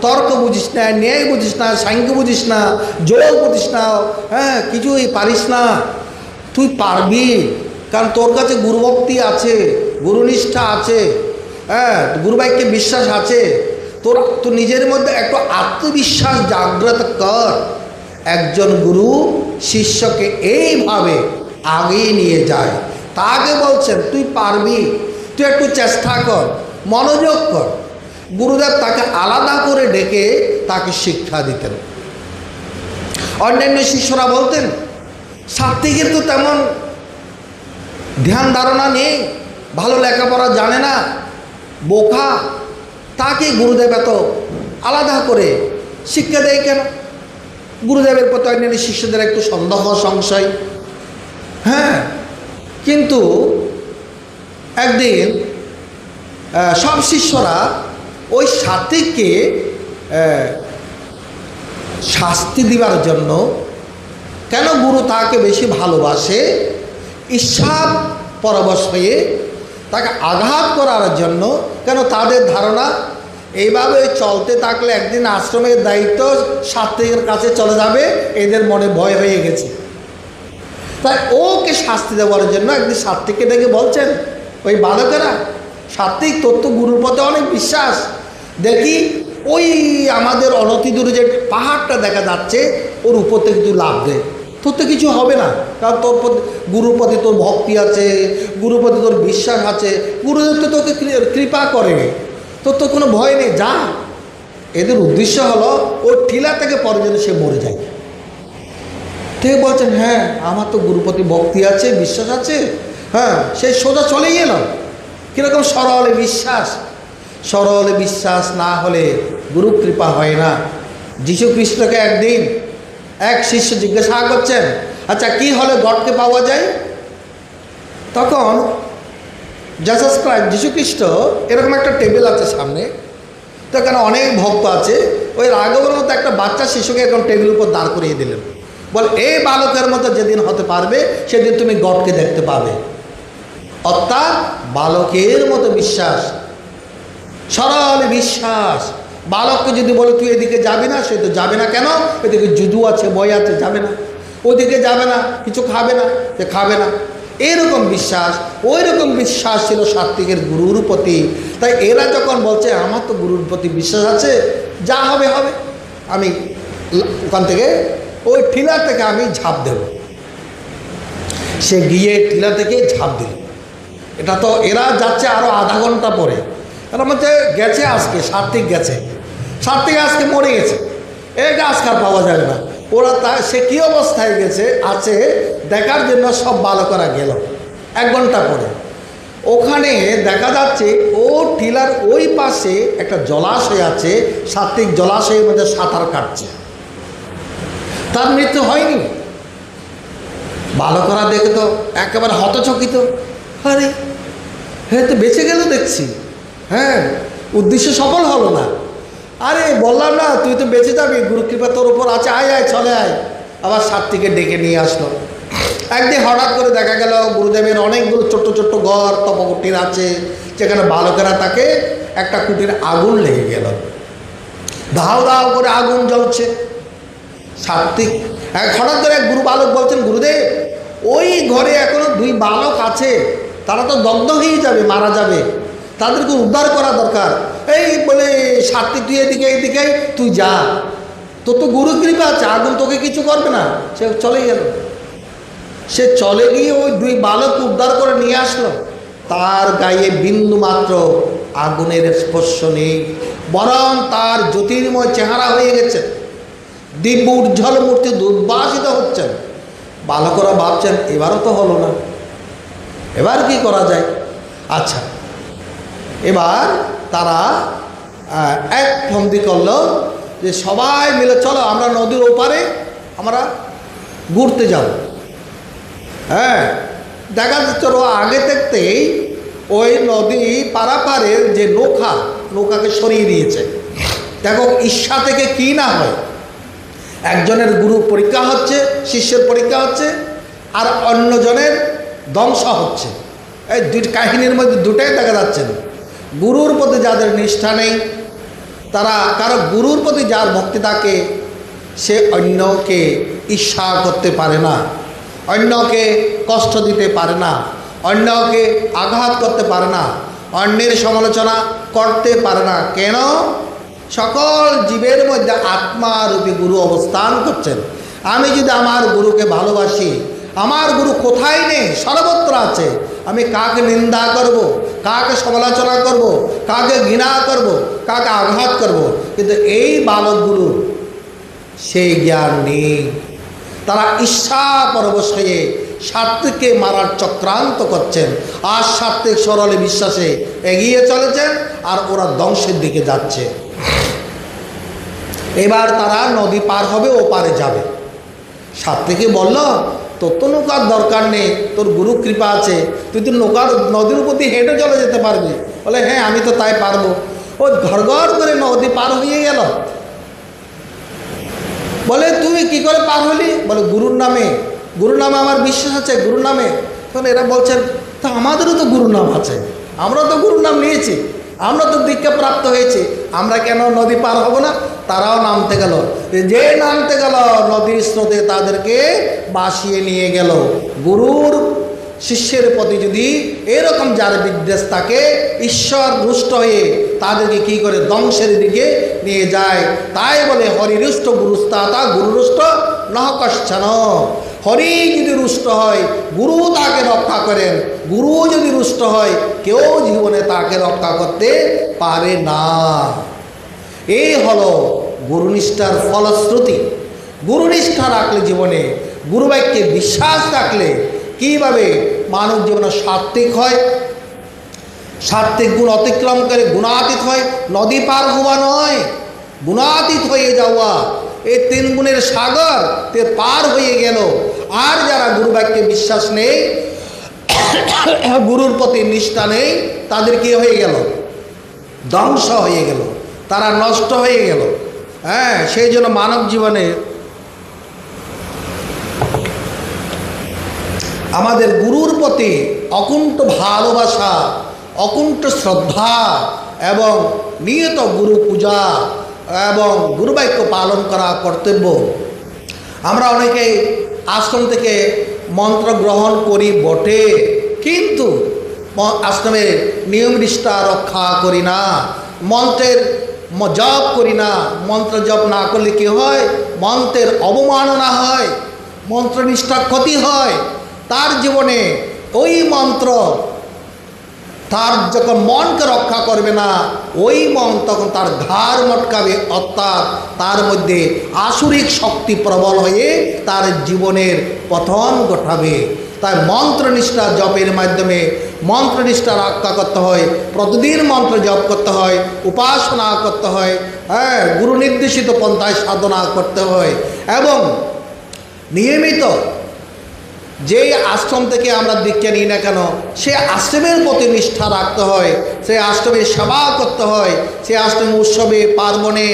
তর্ক বুঝিস না, ন্যায় বুঝিস না, সাংখ্য বুঝিস না, যোগ বুঝিস না, হ্যাঁ কিছুই পারিস না। তুই পারবি, কারণ তোর কাছে গুরুভক্তি আছে, গুরুনিষ্ঠা আছে, হ্যাঁ গুরুবাক্যে বিশ্বাস আছে। তোর নিজের মধ্যে একটু আত্মবিশ্বাস জাগ্রত কর। একজন গুরু শিষ্যকে এইভাবে আগিয়ে নিয়ে যায়। তাকে বলছেন তুই পারবি, তুই একটু চেষ্টা কর, মনোযোগ কর। গুরুদেব তাকে আলাদা করে ডেকে তাকে শিক্ষা দিতেন। অন্যান্য শিষ্যরা বলতেন, সাত্বিকের তো তেমন ধ্যান ধারণা নেই, ভালো লেখাপড়া জানে না, বোকা, তাকে গুরুদেব এত আলাদা করে শিক্ষা দেয় কেন? গুরুদেবের প্রতি অন্যান্য শিষ্যদের একটু সন্দেহ সংশয়। হ্যাঁ, কিন্তু একদিন সব শিষ্যরা ওই সাত্বিককে শাস্তি দিবার জন্য, কেন গুরু তাকে বেশি ভালোবাসে, ঈর্ষার পরবশ হয়ে তাকে আঘাত করার জন্য, কেন তাদের ধারণা এইভাবে চলতে থাকলে একদিন আশ্রমের দায়িত্ব সাত্বিকের কাছে চলে যাবে, এদের মনে ভয় হয়ে গেছে। তাই ওকে শাস্তি দেওয়ার জন্য একদিন সাত্বিককে ডেকে বলছেন, ওই বালকেরা, সাত্বিক তোর তো গুরুর পথে অনেক বিশ্বাস, দেখি ওই আমাদের অনতি দূরে যে পাহাড়টা দেখা যাচ্ছে ওর উপর থেকে তুই লাভ দে, তোর তো কিছু হবে না, কারণ তোর প্রতি গুরুর প্রতি তোর ভক্তি আছে, গুরুর প্রতি তোর বিশ্বাস আছে, গুরুদেব তো তোকে কৃপা করে, তোর তো কোনো ভয় নেই, যা। এদের উদ্দেশ্য হলো ওর টিলা থেকে পরে যেন সে মরে যায়। ঠিক বলছেন, হ্যাঁ আমার তো গুরুর প্রতি ভক্তি আছে, বিশ্বাস আছে, হ্যাঁ সেই সোজা চলেই এলাম। কীরকম সরল বিশ্বাস, সরল বিশ্বাস না হলে গুরু কৃপা হয় না। যীশু খ্রিস্টকে একদিন এক শিষ্য জিজ্ঞাসা করছেন, আচ্ছা কি হলে গডকে পাওয়া যায়? তখন জিসাস ক্রাইস্ট, যীশু খ্রিস্ট, এরকম একটা টেবিল আছে সামনে, তো এখানে অনেক ভক্ত আছে, ওই রাঘবের মতো একটা বাচ্চা শিশুকে এরকম টেবিলের উপর দাঁড় করিয়ে দিলেন, বলে এই বালকের মতো যেদিন হতে পারবে সেদিন তুমি গডকে দেখতে পাবে। অর্থাৎ বালকের মতো বিশ্বাস, সরল বিশ্বাস। বালককে যদি বলে তুই এদিকে যাবি না, সে তো যাবে না। কেন? এদিকে যুদু আছে, বই আছে, যাবে না। ওদিকে যাবে না, কিছু খাবে না, সে খাবে না। এরকম বিশ্বাস, ওই রকম বিশ্বাস ছিল সাত্বিকের গুরুর প্রতি। তাই এরা যখন বলছে আমার তো গুরুর প্রতি বিশ্বাস আছে, যা হবে হবে, আমি ওখান থেকে ওই টিলা থেকে আমি ঝাঁপ দেব। সে গিয়ে টিলা থেকে ঝাঁপ দিল। এটা তো এরা যাচ্ছে আরও আধা ঘন্টা পরে, এর মধ্যে গেছে আজকে, সাত্বিক গেছে, সাত্বিক আজকে মরে গেছে, এটা আজকে আর পাওয়া যাবে না। ওরা সে কী অবস্থায় গেছে আছে দেখার জন্য সব বালকরা গেল 1 ঘন্টা পরে। ওখানে দেখা যাচ্ছে ও টিলার ওই পাশে একটা জলাশয় আছে, সাত্বিক জলাশয়ের মধ্যে সাঁতার কাটছে, তার মৃত্যু হয়নি। বালকরা দেখে তো একেবারে হতচকিত, আরে হ্যাঁ তো বেঁচে গেল দেখছি, হ্যাঁ উদ্দেশ্য সফল হলো না। আরে বললাম না তুই তো বেঁচে যাবি, গুরুকৃপা তোর উপর আছে, আয় আয় চলে আয়। আবার সাত্বিকে ডেকে নিয়ে আসলো। একদিন হঠাৎ করে দেখা গেল গুরুদেবের অনেকগুলো ছোট্ট ছোট্ট ঘর তপকুটির আছে, যেখানে বালকেরা তাকে একটা কুটির আগুন লেগে গেল, দাও দাও করে আগুন জ্বলছে। সাত্বিক হঠাৎ করে এক গুরু বালক বলছেন, গুরুদেব ওই ঘরে এখনো 2 বালক আছে, তারা তো দগ্ধ হয়ে যাবে, মারা যাবে, তাদেরকে উদ্ধার করা দরকার। এই বলে সাত্বিক তুই এদিকে এইদিকে তুই যা, তোর তো গুরু কৃপা আছে, আগুন তোকে কিছু করবে না। সে চলে গেল। সে চলে গিয়ে ওই 2 বালক উদ্ধার করে নিয়ে আসলো। তার গায়ে বিন্দু মাত্র আগুনের স্পর্শ নেই, বরং তার জ্যোতির্ময় চেহারা হয়ে গেছে, দিব্য উজ্জ্বল মূর্তি উদ্ভাসিত হচ্ছেন। বালকরা ভাবছেন এবারও তো হলো না, এবার কি করা যায়। আচ্ছা, এবার তারা এক ফন্দি করলো যে সবাই মিলে চলো আমরা নদীর ওপারে আমরা ঘুরতে যাব। হ্যাঁ, দেখা যাচ্ছে ও আগে থাকতেই ওই নদী পারাপারের যে নৌকাকে সরিয়ে দিয়েছে। দেখো ঈর্ষা থেকে কি না হয়, একজনের গুরু পরীক্ষা হচ্ছে, শিষ্যের পরীক্ষা হচ্ছে, আর অন্যজনের ধ্বংস হচ্ছে। এই দুই কাহিনীর মধ্যে দুটাই দেখা যাচ্ছে। গুরুর প্রতি যাদের নিষ্ঠা নেই, তারা কারো গুরুর প্রতি যার ভক্তি থাকে, সে অন্যকে ঈর্ষা করতে পারে না, অন্যকে কষ্ট দিতে পারে না, অন্যকে আঘাত করতে পারে না, অন্যের সমালোচনা করতে পারে না। কেন? সকল জীবের মধ্যে আত্মারূপী গুরু অবস্থান করছেন। আমি যদি আমার গুরুকে ভালোবাসি, আমার গুরু কোথায় নেই, সর্বত্র আছে। আমি কাকে নিন্দা করব, কাকে সমালোচনা করব, কাকে ঘৃণা করব, কাকে আঘাত করব, কিন্তু এই বালক গুরুর সেই জ্ঞান নেই। তারা ঈর্ষা পরবশ হয়ে সাত্ত্বিককে মারার চক্রান্ত করছেন, আর সাত্ত্বিক সরলে বিশ্বাসে এগিয়ে চলেছেন, আর ওরা ধ্বংসের দিকে যাচ্ছে। এবার তারা নদী পার হবে, ও পারে যাবে। সাত্ত্বিকে বলল, তোর তো নৌকার দরকার নেই, তোর গুরু কৃপা আছে, তুই তো নদীর উপর দিয়ে হেঁটে চলে যেতে পারবি। বলে হ্যাঁ, আমি তো তাই পারবো। ও ঘর ঘর করে নদী পার হয়ে গেল। বলে তুই কি করে পার হলি? বলে গুরুর নামে আমার বিশ্বাস আছে, গুরুর নামে। তখন এরা বলছেন, তা আমাদেরও তো গুরুর নাম আছে, আমরা তো গুরুর নাম নিয়েছি, আমরা তো দীক্ষা প্রাপ্ত হয়েছি, আমরা কেন নদী পার হব না? তারাও নামতে গেল। যে নামতে গেল নদীর স্রোতে তাদেরকে বাসিয়ে নিয়ে গেল। গুরুর শিষ্যের প্রতি যদি এরকম যার বিদ্বেষ থাকে, ঈশ্বর রুষ্ট হয়ে তাদেরকে কি করে ধ্বংসের দিকে নিয়ে যায়। তাই বলে হরিরুষ্ট গুরুস্তাতা গুরুরুষ্ট নহ কশ্চন। হরি যদি রুষ্ট হয়, গুরু তাকে রক্ষা করেন। গুরু যদি রুষ্ট হয়, কেউ জীবনে তাকে রক্ষা করতে পারে না। এই হলো গুরুনিষ্ঠার ফলশ্রুতি। গুরুনিষ্ঠা রাখলে জীবনে, গুরুবাক্যে বিশ্বাস রাখলে কীভাবে মানব জীবনে সাত্ত্বিক হয়, সাত্ত্বিক গুণ অতিক্রম করে গুণাতীত হয়। নদী পার হওয়া নয়, গুণাতীত হয়ে যাওয়া। এই 3 গুণের সাগর তে পার হয়ে গেল। আর যারা গুরুবাক্যে বিশ্বাস নেই, গুরুর প্রতি নিষ্ঠা নেই, তাদের কি হয়ে গেল? ধ্বংস হয়ে গেল, তারা নষ্ট হয়ে গেল। হ্যাঁ, সেই জন্য মানব জীবনে আমাদের গুরুর প্রতি অকুণ্ঠ ভালোবাসা, অকুণ্ঠ শ্রদ্ধা এবং নিয়ত গুরু পূজা এবং গুরুবাক্য পালন করা কর্তব্য। আমরা অনেকেই আশ্রম থেকে মন্ত্র গ্রহণ করি বটে, কিন্তু আশ্রমের নিয়ম নিষ্ঠা রক্ষা করি না, মন্ত্রের জপ করি না। মন্ত্র জপ না করলে কি হয়? মন্ত্রের অবমাননা হয়, মন্ত্রনিষ্ঠার ক্ষতি হয়। তার জীবনে ওই মন্ত্র তার যখন মনকে রক্ষা করবে না, ওই মন তখন তার ঘাড় মটকাবে, অর্থাৎ তার মধ্যে আসুরিক শক্তি প্রবল হয়ে তার জীবনের পতন ঘটাবে। তাই মন্ত্রনিষ্ঠা জপের মাধ্যমে মন্ত্রনিষ্ঠা রক্ষা করতে হয়, প্রতিদিন মন্ত্র জপ করতে হয়, উপাসনা করতে হয়, হ্যাঁ, গুরু নির্দেশিত পন্থায় সাধনা করতে হয়, এবং নিয়মিত যেই আশ্রম থেকে আমরা দীক্ষা নিই না কেন, সে আশ্রমের প্রতি নিষ্ঠা রাখতে হয়, সেই আশ্রমের সেবা করতে হয়, সেই আশ্রম উৎসবে পার্বণে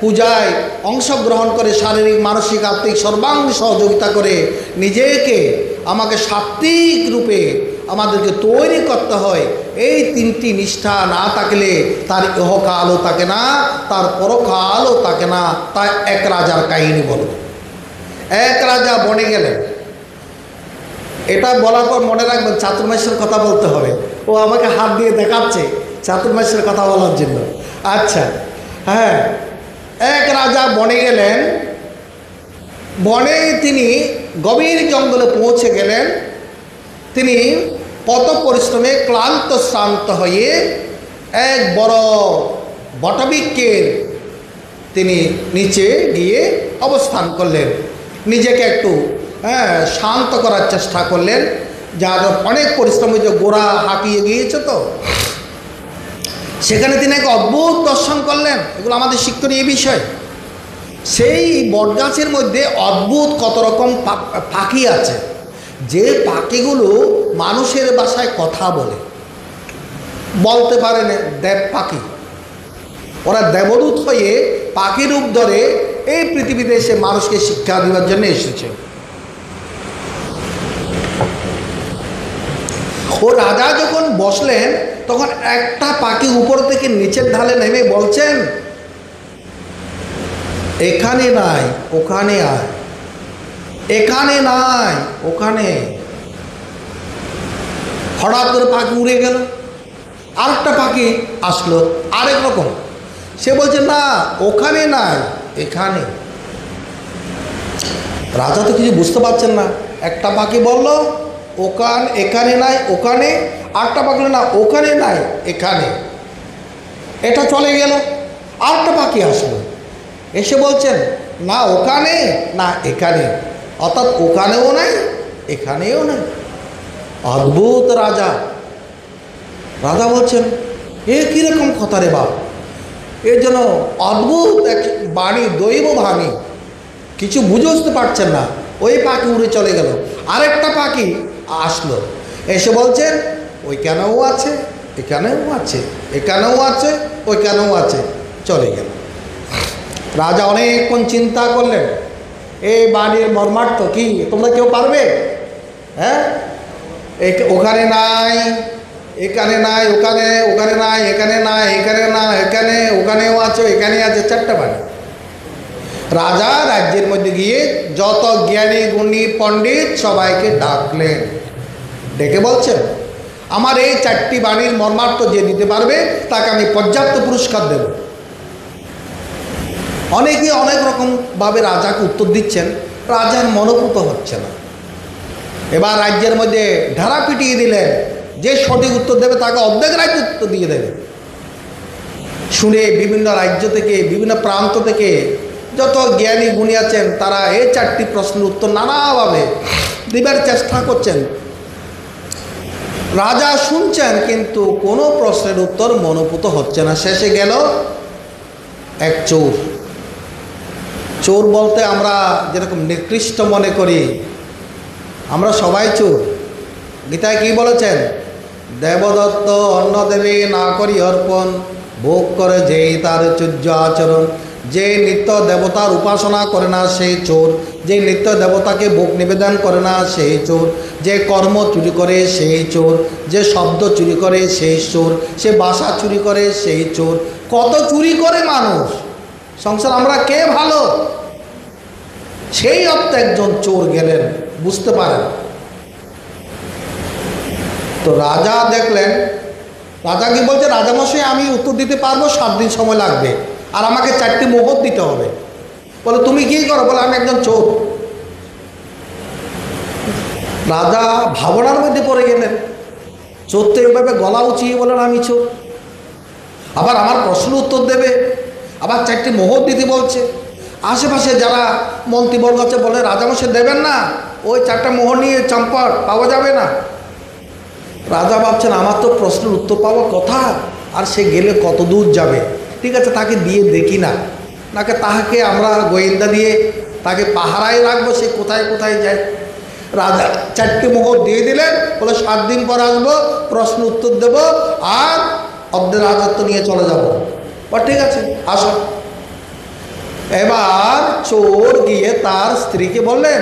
পূজায় অংশগ্রহণ করে শারীরিক মানসিক আত্মিক সর্বাঙ্গী সহযোগিতা করে নিজেকে আমাকে সাত্ত্বিক রূপে আমাদেরকে তৈরি করতে হয়। এই 3টি নিষ্ঠা না থাকলে তার ইহকালও থাকে না, তার পরকালও থাকে না। তাই এক রাজার কাহিনী বলো। এক রাজা বনে গেলেন। এটা বলার পর মনে রাখবেন চাতুর্মাসের কথা বলতে হবে। ও আমাকে হাত দিয়ে দেখাচ্ছে চাতুর্মাসের কথা বলার জন্য। আচ্ছা, হ্যাঁ, এক রাজা বনে গেলেন। বনে তিনি গভীর জঙ্গলে পৌঁছে গেলেন। তিনি পথ পরিশ্রমে ক্লান্ত শ্রান্ত হয়ে এক বড় বটবৃক্ষের তিনি নিচে গিয়ে অবস্থান করলেন, নিজেকে একটু শান্ত করার চেষ্টা করলেন। যার অনেক পরিশ্রম হয়েছে, গোড়া হাঁপিয়ে গিয়েছে, তো সেখানে তিনি এক অদ্ভুত দর্শন করলেন। এগুলো আমাদের শিক্ষণীয় বিষয়। সেই বটগাছের মধ্যে অদ্ভুত কত রকম পাখি আছে, যে পাখিগুলো মানুষের ভাষায় কথা বলতে পারে না, দেব পাখি। ওরা দেবদূত হয়ে পাখি রূপ ধরে এই পৃথিবীতে এসে মানুষকে শিক্ষা দেওয়ার জন্য এসেছে। ও রাজা যখন বসলেন তখন একটা পাখি উপর থেকে নিচের ঢালে নেমে বলছেন, এখানে নাই ওখানে আয়, এখানে নাই ওখানে। হঠাৎ করে পাখি উড়ে গেল, আরেকটা পাখি আসলো আরেক রকম। সে বলছে, না ওখানে নাই এখানে। রাজা তো কিছু বুঝতে পারছেন না। একটা পাখি বলল এখানে নাই ওখানে, আরেকটা পাখি না ওখানে নাই এখানে। এটা চলে গেল, আরেকটা পাখি আসলো, এসে বলছেন, না ওখানে না এখানে, অর্থাৎ ওখানেও নাই এখানেও নাই। অদ্ভুত রাজা। রাজা বলছেন, এ কীরকম কথা রে বাপ, এর জন্য অদ্ভুত এক বাণী, দৈব বাণী, কিছু বুঝতে পারছেন না। ওই পাখি উড়ে চলে গেল, আরেকটা পাখি আসলো, এসে বলছেন, ওইখানেও আছে এখানেও আছে, এখানেও আছে ওইখানেও আছে, চলে গেল। রাজা অনেকক্ষণ চিন্তা করলেন, এই বাণীর মর্মার্থ কি তোমরা কেউ পারবে? হ্যাঁ, ওখানে নাই এখানে নাই, ওখানে ওখানে নাই, এখানে নাই, এখানে না এখানে, ওখানেও আছে এখানে আছে, চারটা বাণী। রাজা রাজ্যের মধ্যে গিয়ে যত জ্ঞানী গুণী পণ্ডিত সবাইকে ডাকলেন, ডেকে বলছেন, আমার এই চারটি বাণীর মর্মার্থ যে দিতে পারবে তাকে আমি পর্যাপ্ত পুরস্কার দেব। অনেকে অনেক রকমভাবে রাজাকে উত্তর দিচ্ছেন, রাজার মনোপুত হচ্ছে না। এবার রাজ্যের মধ্যে ঢাড়া পিটিয়ে দিলেন, যে সঠিক উত্তর দেবে তাকে অর্ধেক রাজ্য উত্তর দিয়ে দেবে। শুনে বিভিন্ন রাজ্য থেকে, বিভিন্ন প্রান্ত থেকে যত জ্ঞানী গুণী আছেন তারা এই চারটি প্রশ্নের উত্তর নানাভাবে দেবার চেষ্টা করছেন। রাজা শুনছেন কিন্তু কোনো প্রশ্নের উত্তর মনোপুত হচ্ছে না। শেষে গেল এক চোর। চোর বলতে আমরা যেরকম নিকৃষ্ট মনে করি, আমরা সবাই চোর। গীতায় কি বলেছেন? দেবদত্ত অন্ন দেবে না করি অর্পণ, ভোগ করে যেই তার চুর্য আচরণ। যে নিত্য দেবতার উপাসনা করে না সেই চোর, যে নিত্য দেবতাকে ভোগ নিবেদন করে না সেই চোর, যে কর্ম চুরি করে সেই চোর, যে শব্দ চুরি করে সেই চোর, সে বাসা চুরি করে সেই চোর। কত চুরি করে মানুষ, সংসার আমরা কে ভালো? সেই অর্থে একজন চোর গেলেন, বুঝতে পারেন। তো রাজা দেখলেন, রাজা কি বলছে, রাজামশাই আমি উত্তর দিতে পারবো, 7 দিন সময় লাগবে, আর আমাকে 4টি মোহর দিতে হবে। বলে তুমি কি করো? বলে আমি একজন চোর। রাজা ভাবনার মধ্যে পড়ে গেলেন, চোর তো এভাবে গলা উঁচিয়ে বলেন আমি চোর, আবার আমার প্রশ্ন উত্তর দেবে, আবার 4টি মোহর দিতে বলছে। আশেপাশে যারা মন্ত্রীবর্গ আছে বলে, রাজামশাই দেবেন না, ওই 4টা মোহর নিয়ে চম্পট পাওয়া যাবে না। রাজা ভাবছেন আমার তো প্রশ্নের উত্তর পাওয়ার কথা, আর সে গেলে কত দূর যাবে, ঠিক আছে তাকে দিয়ে দেখি না, তাকে আমরা গোয়েন্দা দিয়ে তাকে পাহারায় রাখবো, সে কোথায় কোথায় যায়। রাজা 4টি মোহর দিয়ে দিলেন, বলে 7 দিন পর আসবো, প্রশ্ন উত্তর দেব, আর অর্ধেক রাজত্ব নিয়ে চলে যাব। ঠিক আছে আসো। এবার চোর গিয়ে তার স্ত্রীকে বললেন,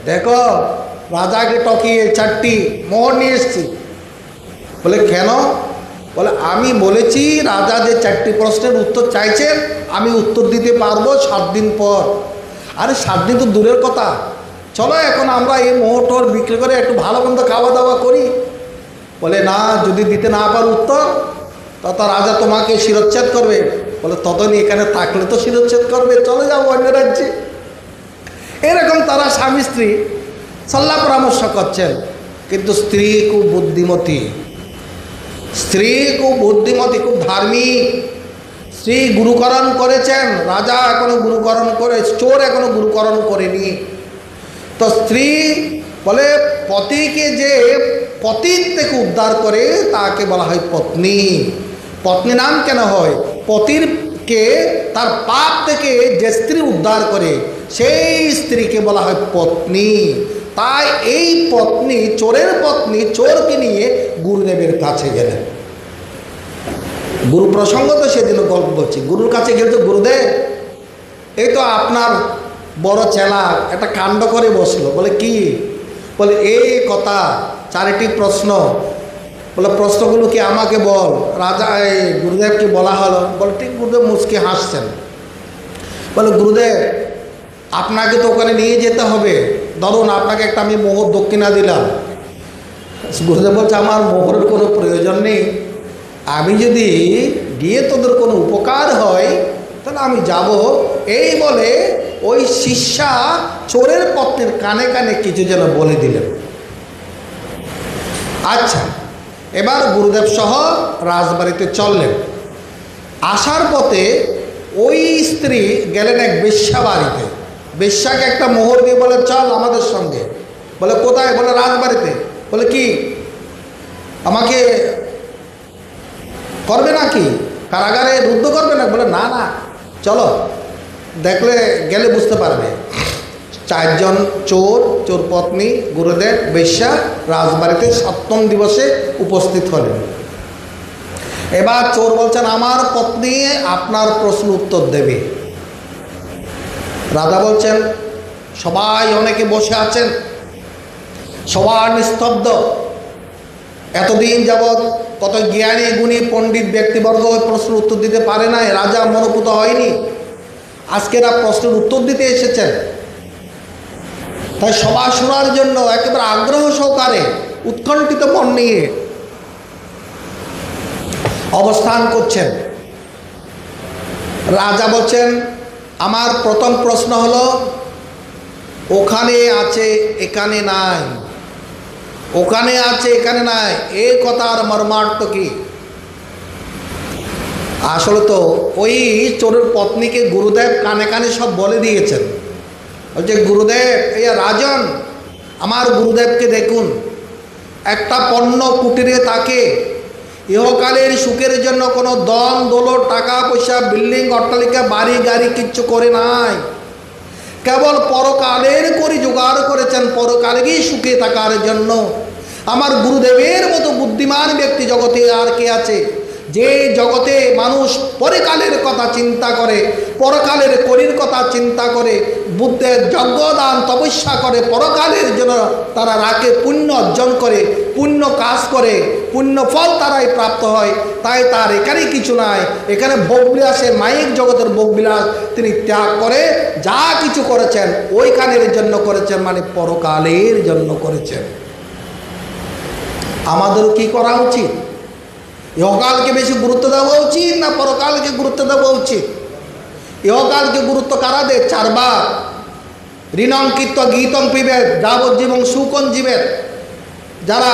দেখো রাজাকে টকিয়ে 4টি মোহর নিয়ে এসছি। বলে কেন? বলে আমি বলেছি রাজা যে 4টি প্রশ্নের উত্তর চাইছেন আমি উত্তর দিতে পারবো 7 দিন পর। আরে 7 দিন তো দূরের কথা, চলো এখন আমরা এই মোহর বিক্রি করে একটু ভালো মন্দ খাওয়া দাওয়া করি। বলে না, যদি দিতে না পারো উত্তর তত রাজা তোমাকে শিরচ্ছেদ করবে। বলে ততদিন এখানে থাকলে তো শিরচ্ছেদ করবে, চলে যাবো অন্য রাজ্যে। এরকম তারা স্বামী স্ত্রী সল্লা পরামর্শ করছেন, কিন্তু স্ত্রী খুব বুদ্ধিমতী, স্ত্রী খুব বুদ্ধিমতী, খুব ধার্মিক, স্ত্রী গুরুকরণ করেছেন, রাজা এখনো গুরুকরণ করে, চোর এখনো গুরুকরণ করেনি। তো স্ত্রী বলে পতিকে যে পতির থেকে উদ্ধার করে তাকে বলা হয় পত্নী। পত্নী নাম কেন হয়? পতিরকে তার পাপ থেকে যে স্ত্রী উদ্ধার করে সেই স্ত্রীকে বলা হয় পত্নী। তাই এই পত্নী, চোরের পত্নী, চোরকে নিয়ে গুরুদেবের কাছে গেলেন। গুরু প্রসঙ্গ তো সেদিন গল্প বলছি। গুরুর কাছে গেলে তো, গুরুদেব এই তো আপনার বড় চেলা একটা কাণ্ড করে বসলো। বলে কি? বলে এই কথা, চারিটি প্রশ্ন। বলে প্রশ্নগুলো কি আমাকে বল। রাজা গুরুদেবকে বলা হলো। বলে ঠিক। গুরুদেব মুচকে হাসছেন। বলে গুরুদেব আপনাকে তো ওখানে নিয়ে যেতে হবে, ধরুন আপনাকে একটা আমি মোহর দক্ষিণা দিলাম। গুরুদেব বলছে আমার মোহরের কোনো প্রয়োজন নেই, আমি যদি গিয়ে তোদের কোনো উপকার হয় তাহলে আমি যাব। এই বলে ওই শিষ্যা চোরের পত্নীর কানে কানে কিছু যেন বলে দিলেন। আচ্ছা, এবার গুরুদেব সহ রাজবাড়িতে চললেন। আসার পথে ওই স্ত্রী গেলেন এক বেশ্যা বাড়িতে। বেশ্যাকে একটা মোহর দিয়ে বলে চল আমাদের সঙ্গে। বলে কোথায়? বলে রাজবাড়িতে। বলে কি আমাকে করবে নাকি, কারাগারে রুদ্ধ করবে না? বলে না না, চলো, দেখলে গেলে বুঝতে পারবে। চারজন চোর, চোর পত্নী, গুরুদেব, বেশ্যা রাজবাড়িতে সপ্তম দিবসে উপস্থিত হলেন। এবার চোর বলছেন আমার পত্নী আপনার প্রশ্ন উত্তর দেবে। রাজা বলছেন সবাই অনেকে বসে আছেন, সবার নিস্তব্ধ। এতদিন যাবৎ কত জ্ঞানী গুণী পণ্ডিত ব্যক্তিবর্গ প্রশ্ন উত্তর দিতে পারে নাই, রাজা মনোপুত হয়নি। আজকেরা প্রশ্নের উত্তর দিতে এসেছেন। তাই সবাই শোনার জন্য একেবারে আগ্রহ সহকারে উৎকণ্ঠিত মন নিয়ে অবস্থান করছেন। রাজা বলছেন আমার প্রথম প্রশ্ন হলো ওখানে আছে এখানে নাই, ওখানে আছে এখানে নাই, এই কথার মর্মার্থ কি? আসলে তো ওই চোরের পত্নীকে গুরুদেব কানে কানে সব বলে দিয়েছেন। বলছে গুরুদেব, এই রাজন আমার গুরুদেবকে দেখুন, একটা পণ্য কুটিরে তাকে ইহকালের সুখের জন্য কোনো দন দৌলত, টাকা পয়সা, বিল্ডিং, অট্টালিকা, বাড়ি গাড়ি কিচ্ছু করে নাই। কেবল পরকালের করে জোগাড় করেছেন, পরকালেরই সুখে থাকার জন্য। আমার গুরুদেবের মতো বুদ্ধিমান ব্যক্তি জগতে আর কে আছে? যে জগতে মানুষ পরকালের কথা চিন্তা করে, পরকালের করির কথা চিন্তা করে, বুদ্ধের যজ্ঞ দান তপস্যা করে, পরকালের জন্য তারা রাখে, পুণ্য অর্জন করে, পুণ্য কাজ করে, পুণ্য ফল তারাই প্রাপ্ত হয়। তাই তার এখানে কিছু নাই। এখানে ভোগবিলাসের মায়িক জগতের ভোগবিলাস তিনি ত্যাগ করে যা কিছু করেছেন ওইখানের জন্য করেছেন, মানে পরকালের জন্য করেছেন। আমাদেরও কি করা উচিত? ইহকালকে বেশি গুরুত্ব দেওয়া উচিত না পরকালকে গুরুত্ব দেওয়া উচিত? ইহকালকে গুরুত্ব কারা দেয়? চারবার ঋণঙ্কিত গীতং পিবেদ যাবজ্জীবন সুকন জীবের। যারা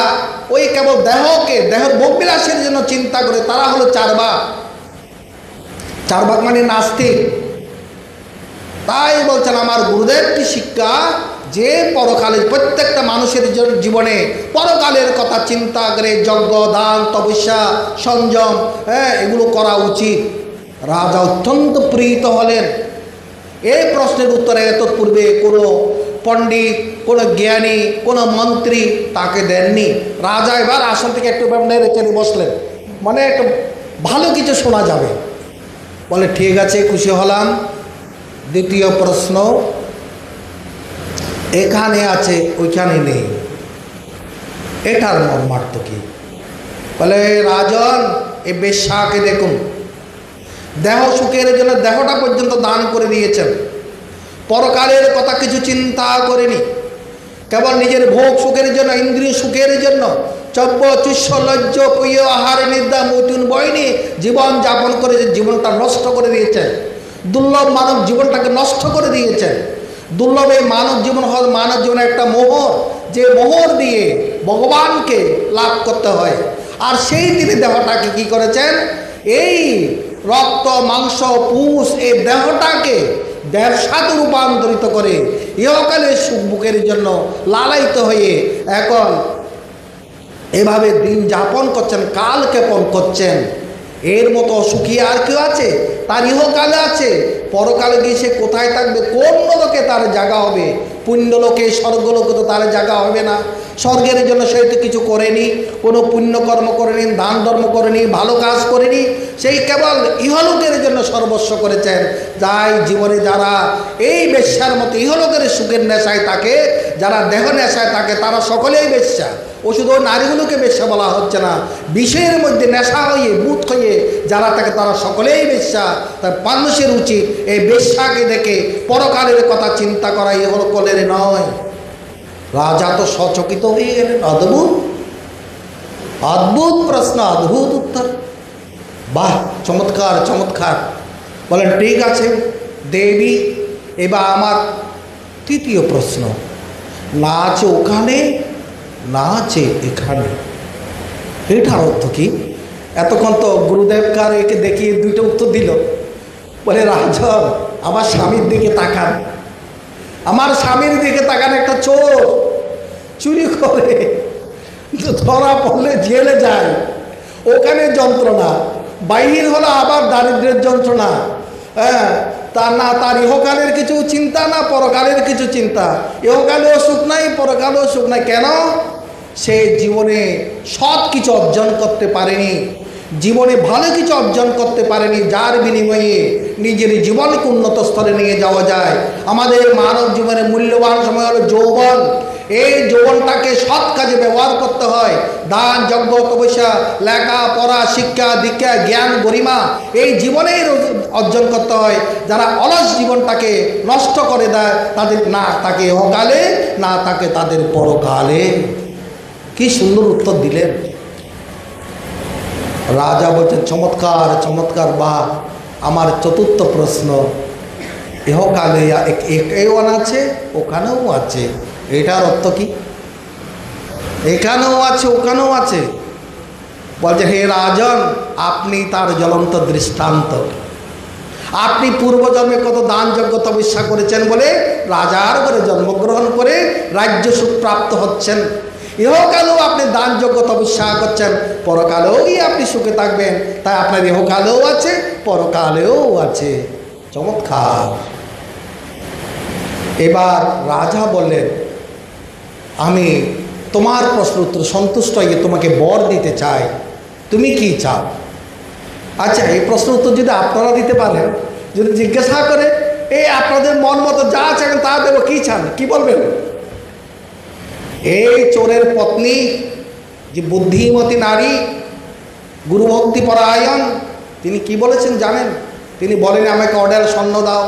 ওই কেবল দেহকে, দেহের ভোগবিলাসের জন্য চিন্তা করে তারা হলো চারবার। চারবার মানে নাস্তিক। তাই বলছেন আমার গুরুদেবটি শিক্ষা যে পরকালের প্রত্যেকটা মানুষের জীবনে পরকালের কথা চিন্তা করে যজ্ঞ দান তপস্যা সংযম এগুলো করা উচিত। রাজা অত্যন্ত প্রীত হলেন। এই প্রশ্নের উত্তরে তৎপূর্বে কোনো পণ্ডিত, কোনো জ্ঞানী, কোনো মন্ত্রী তাকে দেননি। রাজা এবার আসন থেকে একটু নেড়ে চেড়ে বসলেন, মানে একটু ভালো কিছু শোনা যাবে। বলে ঠিক আছে, খুশি হলাম। দ্বিতীয় প্রশ্ন, এখানে আছে ওইখানে নেই, এটার মর্মার্থ কি? বলে রাজন, এই বেশ্যাকে দেখুন, দেহ সুখের জন্য দেহটা পর্যন্ত দান করে দিয়েছেন, পরকালের কথা কিছু চিন্তা করেনি, কেবল নিজের ভোগ সুখের জন্য, ইন্দ্রিয় সুখের জন্য চব্য চুষ্য লজ্জ প্রিয় আহার নিদ্রা মৈথুন বয়নি জীবন যাপন করে জীবনটা নষ্ট করে দিয়েছেন। দুর্লভ মানব জীবনটাকে নষ্ট করে দিয়েছেন। দুর্লভ এই মানব জীবন হল মানব জীবনের একটা মোহর, যে মোহর দিয়ে ভগবানকে লাভ করতে হয়। আর সেই তিনি দেহটাকে কি করেছেন, এই রক্ত মাংস পুষ এই দেহটাকে ব্যবসাতে রূপান্তরিত করে ইহকালে সুখ বুকের জন্য লালায়িত হয়ে এখন এভাবে দিন যাপন করছেন, কাল ক্ষেপণ করছেন। এর মতো সুখী আর কেউ আছে? তার ইহকালে আছে, পরকালে গিয়ে সে কোথায় থাকবে? কোন লোকে তার জায়গা হবে? পুণ্যলোকে স্বর্গলোকে তো তার জায়গা হবে না। স্বর্গের জন্য সে তো কিছু করেনি, কোনো পুণ্যকর্ম করেনি, দান ধর্ম করেনি, ভালো কাজ করেনি, সেই কেবল ইহলোকের জন্য সর্বস্ব করেছেন। যাই জীবনে যারা এই বেশ্যার মতো ইহলোকের সুখের নেশায় থাকে, যারা দেহ নেশায় থাকে, তারা সকলেই বেশ্যা। ও শুধু নারীগুলোকে বেশ্যা বলা হচ্ছে না, বিষয়ের মধ্যে নেশা হয়ে বুধ হয়ে যারা থাকে তারা সকলেই বেশ্যা। তাই মানুষের উচিত এই বেশ্যাকে দেখে পরকালের কথা চিন্তা করা ইহলোকের নয়। রাজা তো সচকিত হয়ে গেলেন। অদ্ভুত অদ্ভুত প্রশ্ন, অদ্ভুত উত্তর। বাহ, চমৎকার চমৎকার। বলেন ঠিক আছে দেবী, এবার আমার তৃতীয় প্রশ্ন, না আছে ওখানে না আছে এখানে, এটার অর্থ কি? এতক্ষণ তো গুরুদেবকার একে দেখিয়ে দুইটা উত্তর দিল। বলে রাজন আমার স্বামীর দিকে তাকান, আমার স্বামীর দিকে তাকান। একটা চোর চুরি করে ধরা পড়লে জেলে যায়, ওখানে যন্ত্রণা, বাহির হলো আবার দারিদ্র্যের যন্ত্রণা। হ্যাঁ, তার না তার ইহকালের কিছু চিন্তা, না পরকালের কিছু চিন্তা। ইহকালেও সুখ নাই, পরকালেও সুখ নাই। কেন? সে জীবনে সৎ কিছু অর্জন করতে পারেনি, জীবনে ভালো কিছু অর্জন করতে পারেনি, যার বিনিময়ে নিজের জীবনকে উন্নত স্তরে নিয়ে যাওয়া যায়। আমাদের মানব জীবনে মূল্যবান সময় হলো যৌবন। এই যৌবনটাকে সৎ কাজে ব্যবহার করতে হয়। দান যজ্ঞ তপস্যা, লেখা পড়া, শিক্ষা দীক্ষা জ্ঞান গরিমা এই জীবনেই অর্জন করতে হয়। যারা অলস জীবনটাকে নষ্ট করে দেয়, তাদের না তাকে অকালে না তাকে তাদের পরকালে। কি সুন্দর উত্তর দিলেন রাজা। বলছেন চমৎকার চমৎকার। বা আমার চতুর্থ প্রশ্ন, ইহকালে এও আছে ওখানেও আছে, এটার অর্থ কি? এখানেও আছে ওখানেও আছে। বলছে হে রাজন, আপনি তার জ্বলন্ত দৃষ্টান্ত। আপনি পূর্বজন্মে কত দান যজ্ঞ তপস্যা করেছেন বলে রাজার ঘরে জন্মগ্রহণ করে রাজ্য সুখ প্রাপ্ত হচ্ছেন। ইহকালেও আপনি দান যজ্ঞ তপস্যা করছেন, পরকালেও গিয়ে আপনি সুখে থাকবেন। তাই আপনার ইহকালেও আছে পরকালেও আছে। চমৎকার। এবার রাজা বললেন আমি তোমার প্রশ্ন উত্তর সন্তুষ্ট হয়ে তোমাকে বর দিতে চাই, তুমি কি চাও? আচ্ছা, এই প্রশ্ন উত্তর যদি আপনারা দিতে পারেন, যদি জিজ্ঞাসা করে এই আপনাদের মন মতো যা চান তা দেবো, কি চান, কি বলবেন? এই চোরের পত্নী যে বুদ্ধিমতী নারী, গুরুভক্তি পরায়ণ, তিনি কি বলেছেন জানেন? তিনি বলেন আমাকে অডেল স্বর্ণ দাও,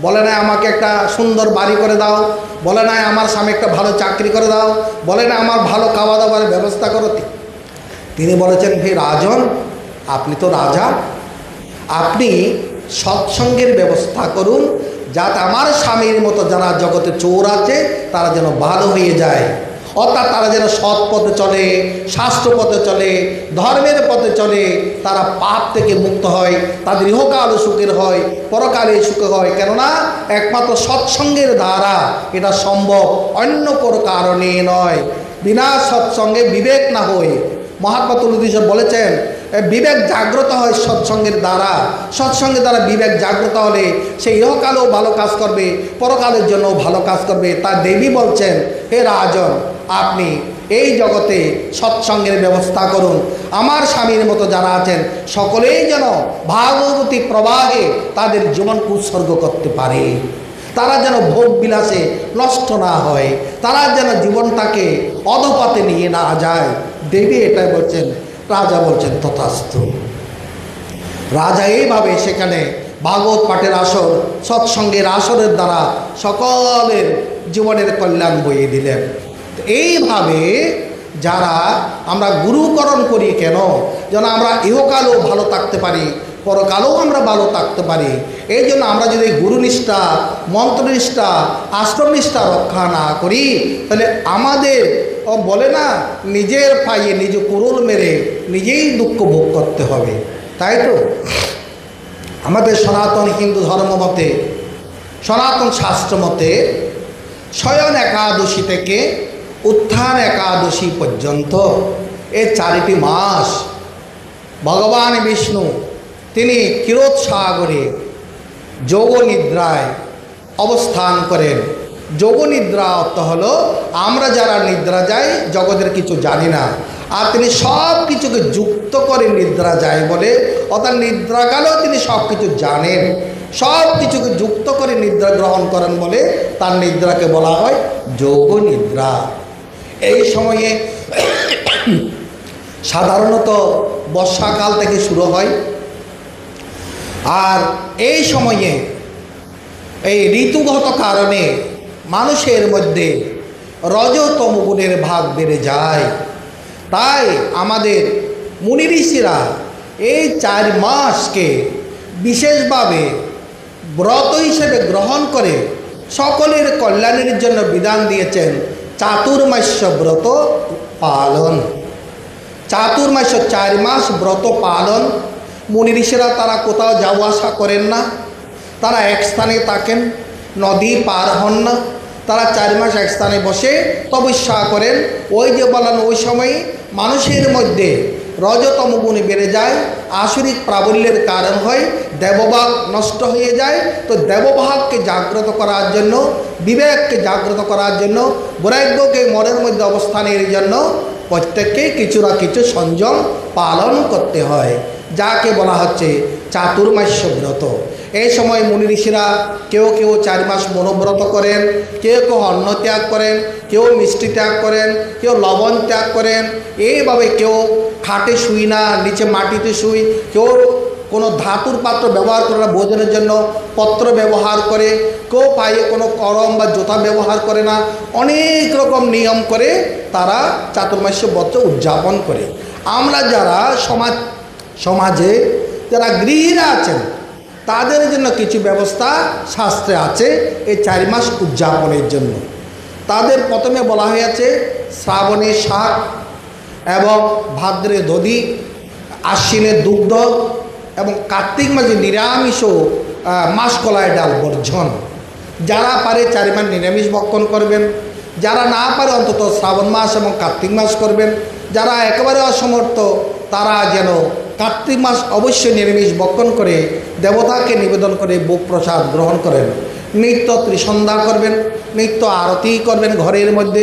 বলে না আমাকে একটা সুন্দর বাড়ি করে দাও, বলে না আমার স্বামী একটা ভালো চাকরি করে দাও, বলে না আমার ভালো খাওয়া দাওয়ার ব্যবস্থা করো। তিনি বলেছেন হে রাজন, আপনি তো রাজা, আপনি সৎসঙ্গের ব্যবস্থা করুন, যাতে আমার স্বামীর মতো যারা জগতে চোর আছে তারা যেন ভালো হয়ে যায়। অর্থাৎ তারা যেন সৎ পথে চলে, শাস্ত্র পথে চলে, ধর্মের পথে চলে, তারা পাপ থেকে মুক্ত হয়, তাদের ইহকাল সুখের হয়, পরকালে সুখে হয়। কেননা একমাত্র সৎসঙ্গের দ্বারা এটা সম্ভব, অন্য কোনো কারণে নয়। বিনা সৎসঙ্গে বিবেক না হয়ে মহাত্মা তুলসী বলেছেন বিবেক জাগ্রত হয় সৎসঙ্গের দ্বারা। সৎসঙ্গের দ্বারা বিবেক জাগ্রত হলে সে ইহকালেও ভালো কাজ করবে, পরকালের জন্য ভালো কাজ করবে। তার দেবী বলছেন হে রাজন, আপনি এই জগতে সৎসঙ্গের ব্যবস্থা করুন। আমার স্বামীর মতো যারা আছেন সকলেই যেন ভাগবতী প্রবাহে তাদের জীবনকে উৎসর্গ করতে পারে, তারা যেন ভোগ বিলাসে নষ্ট না হয়, তারা যেন জীবনটাকে অধপাতে নিয়ে না যায়। দেবী এটাই বলছেন। রাজা বলছেন তথাস্তু। রাজা এইভাবে সেখানে ভাগবত পাঠের আসর, সৎসঙ্গের আসরের দ্বারা সকলের জীবনের কল্যাণ বইয়ে দিলেন। এইভাবে যারা আমরা গুরুকরণ করি কেন? যেন আমরা ইহকালেও ভালো থাকতে পারি, পরকালেও আমরা ভালো থাকতে পারি। এই জন্য আমরা যদি গুরুনিষ্ঠা, মন্ত্রনিষ্ঠা, আশ্রমনিষ্ঠা রক্ষা না করি, তাহলে আমাদের বলে না, নিজের পায়ে নিজে কুড়ুল মেরে নিজেই দুঃখ ভোগ করতে হবে। তাই তো আমাদের সনাতন হিন্দু ধর্ম মতে, সনাতন শাস্ত্র মতে শয়ন একাদশী থেকে উত্থান একাদশী পর্যন্ত এই 4টি মাস ভগবান বিষ্ণু তিনি ক্ষীরোদসাগরে যোগ নিদ্রায় অবস্থান করেন। যোগ নিদ্রা অর্থ হলো আমরা যারা নিদ্রা যাই জগতের কিছু জানি না, আর তিনি সব কিছুকে যুক্ত করে নিদ্রা যায় বলে, অর্থাৎ নিদ্রাকালেও তিনি সব কিছু জানেন, সব কিছুকে যুক্ত করে নিদ্রা গ্রহণ করেন বলে তার নিদ্রাকে বলা হয় যোগ নিদ্রা। এই সময়ে সাধারণত বর্ষাকাল থেকে শুরু হয়, আর এই সময়ে এই ঋতুগত কারণে মানুষের মধ্যে রজতম গুণের ভাগ বেড়ে যায়। তাই আমাদের মুনি ঋষিরা এই 4 মাসকে বিশেষভাবে ব্রত হিসেবে গ্রহণ করে সকলের কল্যাণের জন্য বিধান দিয়েছেন চাতুর্মাস্য ব্রত পালন। চাতুর্মাস্য 4 মাস ব্রত পালন। মুনি ঋষিরা তারা কোথাও যাওয়া আসা করেন না, তারা এক স্থানে থাকেন, নদী পার হন না, তারা 4 মাস এক স্থানে বসে তপস্যা করেন। ওই যে বলেন ওই সময় মানুষের মধ্যে রজতম গুণ বেড়ে যায়, আসরিক প্রাবল্যের কারণ হয়, দেবভাগ নষ্ট হয়ে যায়। তো দেবভাগকে জাগ্রত করার জন্য, বিবেককে জাগ্রত করার জন্য, বৈরাগ্যকে মনের মধ্যে অবস্থানের জন্য প্রত্যেককে কিছু না কিছু সংযম পালন করতে হয়, যাকে বলা হচ্ছে চাতুর্মাস্য ব্রত। এই সময় মুনি ঋষিরা কেউ কেউ 4 মাস মনোব্রত করেন, কেউ কেউ অন্ন ত্যাগ করেন, কেউ মিষ্টি ত্যাগ করেন, কেউ লবণ ত্যাগ করেন। এইভাবে কেউ খাটে শুই না, নিচে মাটিতে শুই, কেউ কোনো ধাতুর পাত্র ব্যবহার করে না, ভোজনের জন্য পত্র ব্যবহার করে, কেউ পায়ে কোনো করম বা জোতা ব্যবহার করে না। অনেক রকম নিয়ম করে তারা চাতুর্মাস্য ব্রত উদযাপন করে। আমরা যারা সমাজে যারা গৃহীরা আছেন তাদের জন্য কিছু ব্যবস্থা শাস্ত্রে আছে এই 4 মাস উদযাপনের জন্য। তাদের প্রথমে বলা হয়েছে শ্রাবণে শাক এবং ভাদ্রে দধি, আশ্বিনে দুগ্ধ এবং কার্তিক মাসে নিরামিষ ও মাসকলাই ডাল বর্জন। যারা পারে 4 মাস নিরামিষ ভক্ষণ করবেন, যারা না পারে অন্তত শ্রাবণ মাস এবং কার্তিক মাস করবেন। যারা একেবারে অসমর্থ তারা যেন কার্তিক মাস অবশ্যই নিরামিষ ভক্ষণ করে দেবতাকে নিবেদন করে ভোগ প্রসাদ গ্রহণ করেন। নিত্য ত্রিসন্ধ্যা করবেন, নিত্য আরতি করবেন, ঘরের মধ্যে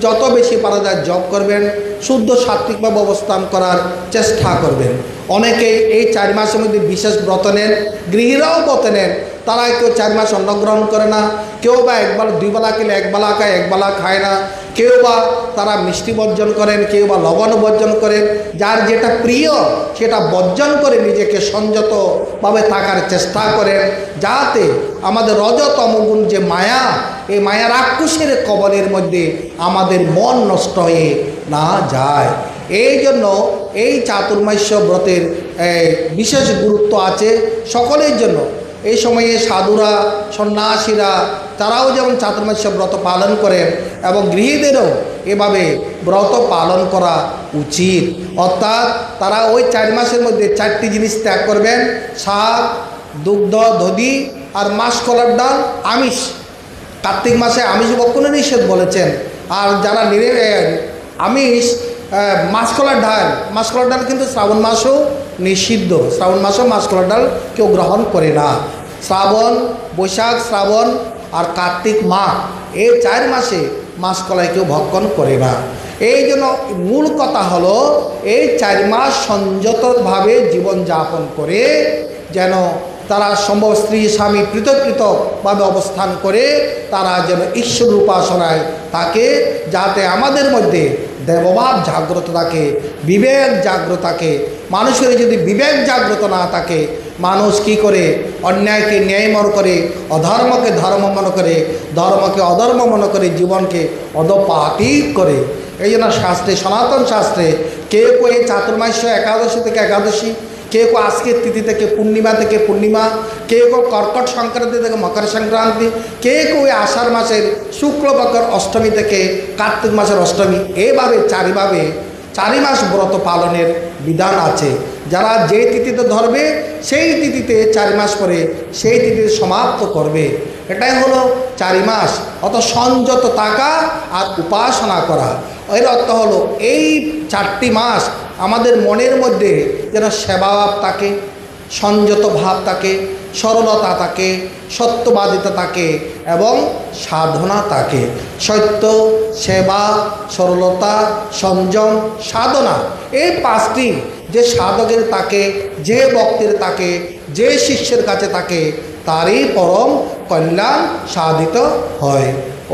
যত বেশি পারা যায় জপ করবেন, শুদ্ধ সাত্ত্বিকভাবে অবস্থান করার চেষ্টা করবেন। অনেকেই এই 4 মাসের মধ্যে বিশেষ ব্রত নেন, গৃহীরাও ব্রত নেন। তারা কেউ 4 মাস অন্ন গ্রহণ করে না, কেউ বা একবার 2 বেলা খেলে 1 বেলা খায়, 1 বেলা খায় না, কেউ বা তারা মিষ্টি বর্জন করেন, কেউ বা লবণ বর্জন করেন। যার যেটা প্রিয় সেটা বর্জন করে নিজেকে সংযতভাবে থাকার চেষ্টা করেন, যাতে আমাদের রজতমগুণ যে মায়া, এই মায়া রাক্ষসের কবলের মধ্যে আমাদের মন নষ্ট হয়ে না যায়। এই জন্য এই চাতুর্মাস্য ব্রতের বিশেষ গুরুত্ব আছে সকলের জন্য। এই সময়ে সাধুরা, সন্ন্যাসীরা তারাও যেমন চাতুর্মাস্য ব্রত পালন করেন এবং গৃহীদেরও এভাবে ব্রত পালন করা উচিত। অর্থাৎ তারা ওই 4 মাসের মধ্যে 4টি জিনিস ত্যাগ করবেন: শাক, দুগ্ধ, দধি আর মাসকলার ডাল, আমিষ। কার্তিক মাসে আমিষ ভক্ষণে নিষেধ বলেছেন। আর যারা আমিষ, মাসকলার ডাল কিন্তু শ্রাবণ মাসেও নিষিদ্ধ। শ্রাবণ মাসেও মাসকলার ডাল কেউ গ্রহণ করে না। শ্রাবণ, বৈশাখ, শ্রাবণ আর কার্তিক মাস, এই 4 মাসে মাসকলাই কেউ ভক্ষণ করে না। এই জন্য মূল কথা হলো এই 4 মাস সংযতভাবে জীবনযাপন করে যেন তারা সম্ভব স্ত্রী স্বামী পৃথক পৃথকভাবে অবস্থান করে তারা যেন ঈশ্বর উপাসনায় থাকে, যাতে আমাদের মধ্যে দেবভাব জাগ্রত থাকে, বিবেক জাগ্রত থাকে। মানুষের যদি বিবেক জাগ্রত না থাকে, মানুষ কি করে? অন্যায়কে ন্যায় মনে করে, অধর্মকে ধর্ম মনে করে, ধর্মকে অধর্ম মনে করে, জীবনকে অধপাতিত করে। এই জন্য শাস্ত্রে, সনাতন শাস্ত্রে কেউ কেউ চাতুর্মাস্য একাদশী থেকে একাদশী, কেউ কেউ আজকের তিথি থেকে পূর্ণিমা, কেউ কেউ কর্কট সংক্রান্তি থেকে মকর সংক্রান্তি, কেউ কেউ আষাঢ় মাসের শুক্লপক্ষের অষ্টমী থেকে কার্তিক মাসের অষ্টমী, এভাবে চারি মাস ব্রত পালনের বিধান আছে। যারা যে তিথিতে ধরবে সেই তিথিতে 4 মাস পরে সেই তিথিতে সমাপ্ত করবে। এটাই হলো 4 মাস, অত সংযত থাকা আর উপাসনা করা। এর অর্থ হলো এই 4টি মাস আমাদের মনের মধ্যে যেন সেবাভাব থাকে, সংযত ভাব থাকে, সরলতা থাকে, সত্যবাদিতা থাকে এবং সাধনা থাকে। সত্য, সেবা, সরলতা, সংযম, সাধনা, এই 5টি যে সাধকের থাকে, যে ভক্তের থাকে, যে শিষ্যের কাছে থাকে, তারই পরম কল্যাণ সাধিত হয়।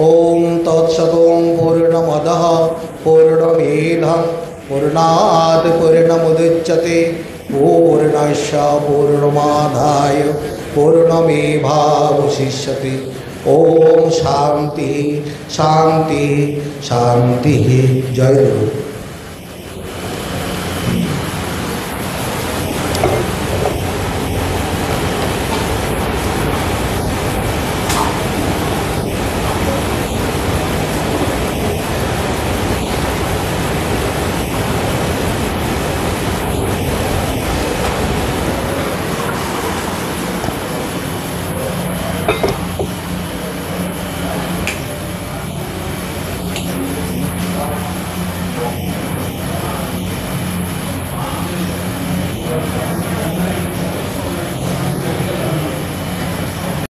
ওম তৎসৎ। পূর্ণমদঃ পূর্ণমিদং পূর্ণাৎ পূর্ণমুদচ্যতে পূর্ণস্য পূর্ণমাদায় পূর্ণমেভাবশিষ্যতে। ওম শান্তি শান্তি শান্তি। জয় গুরু।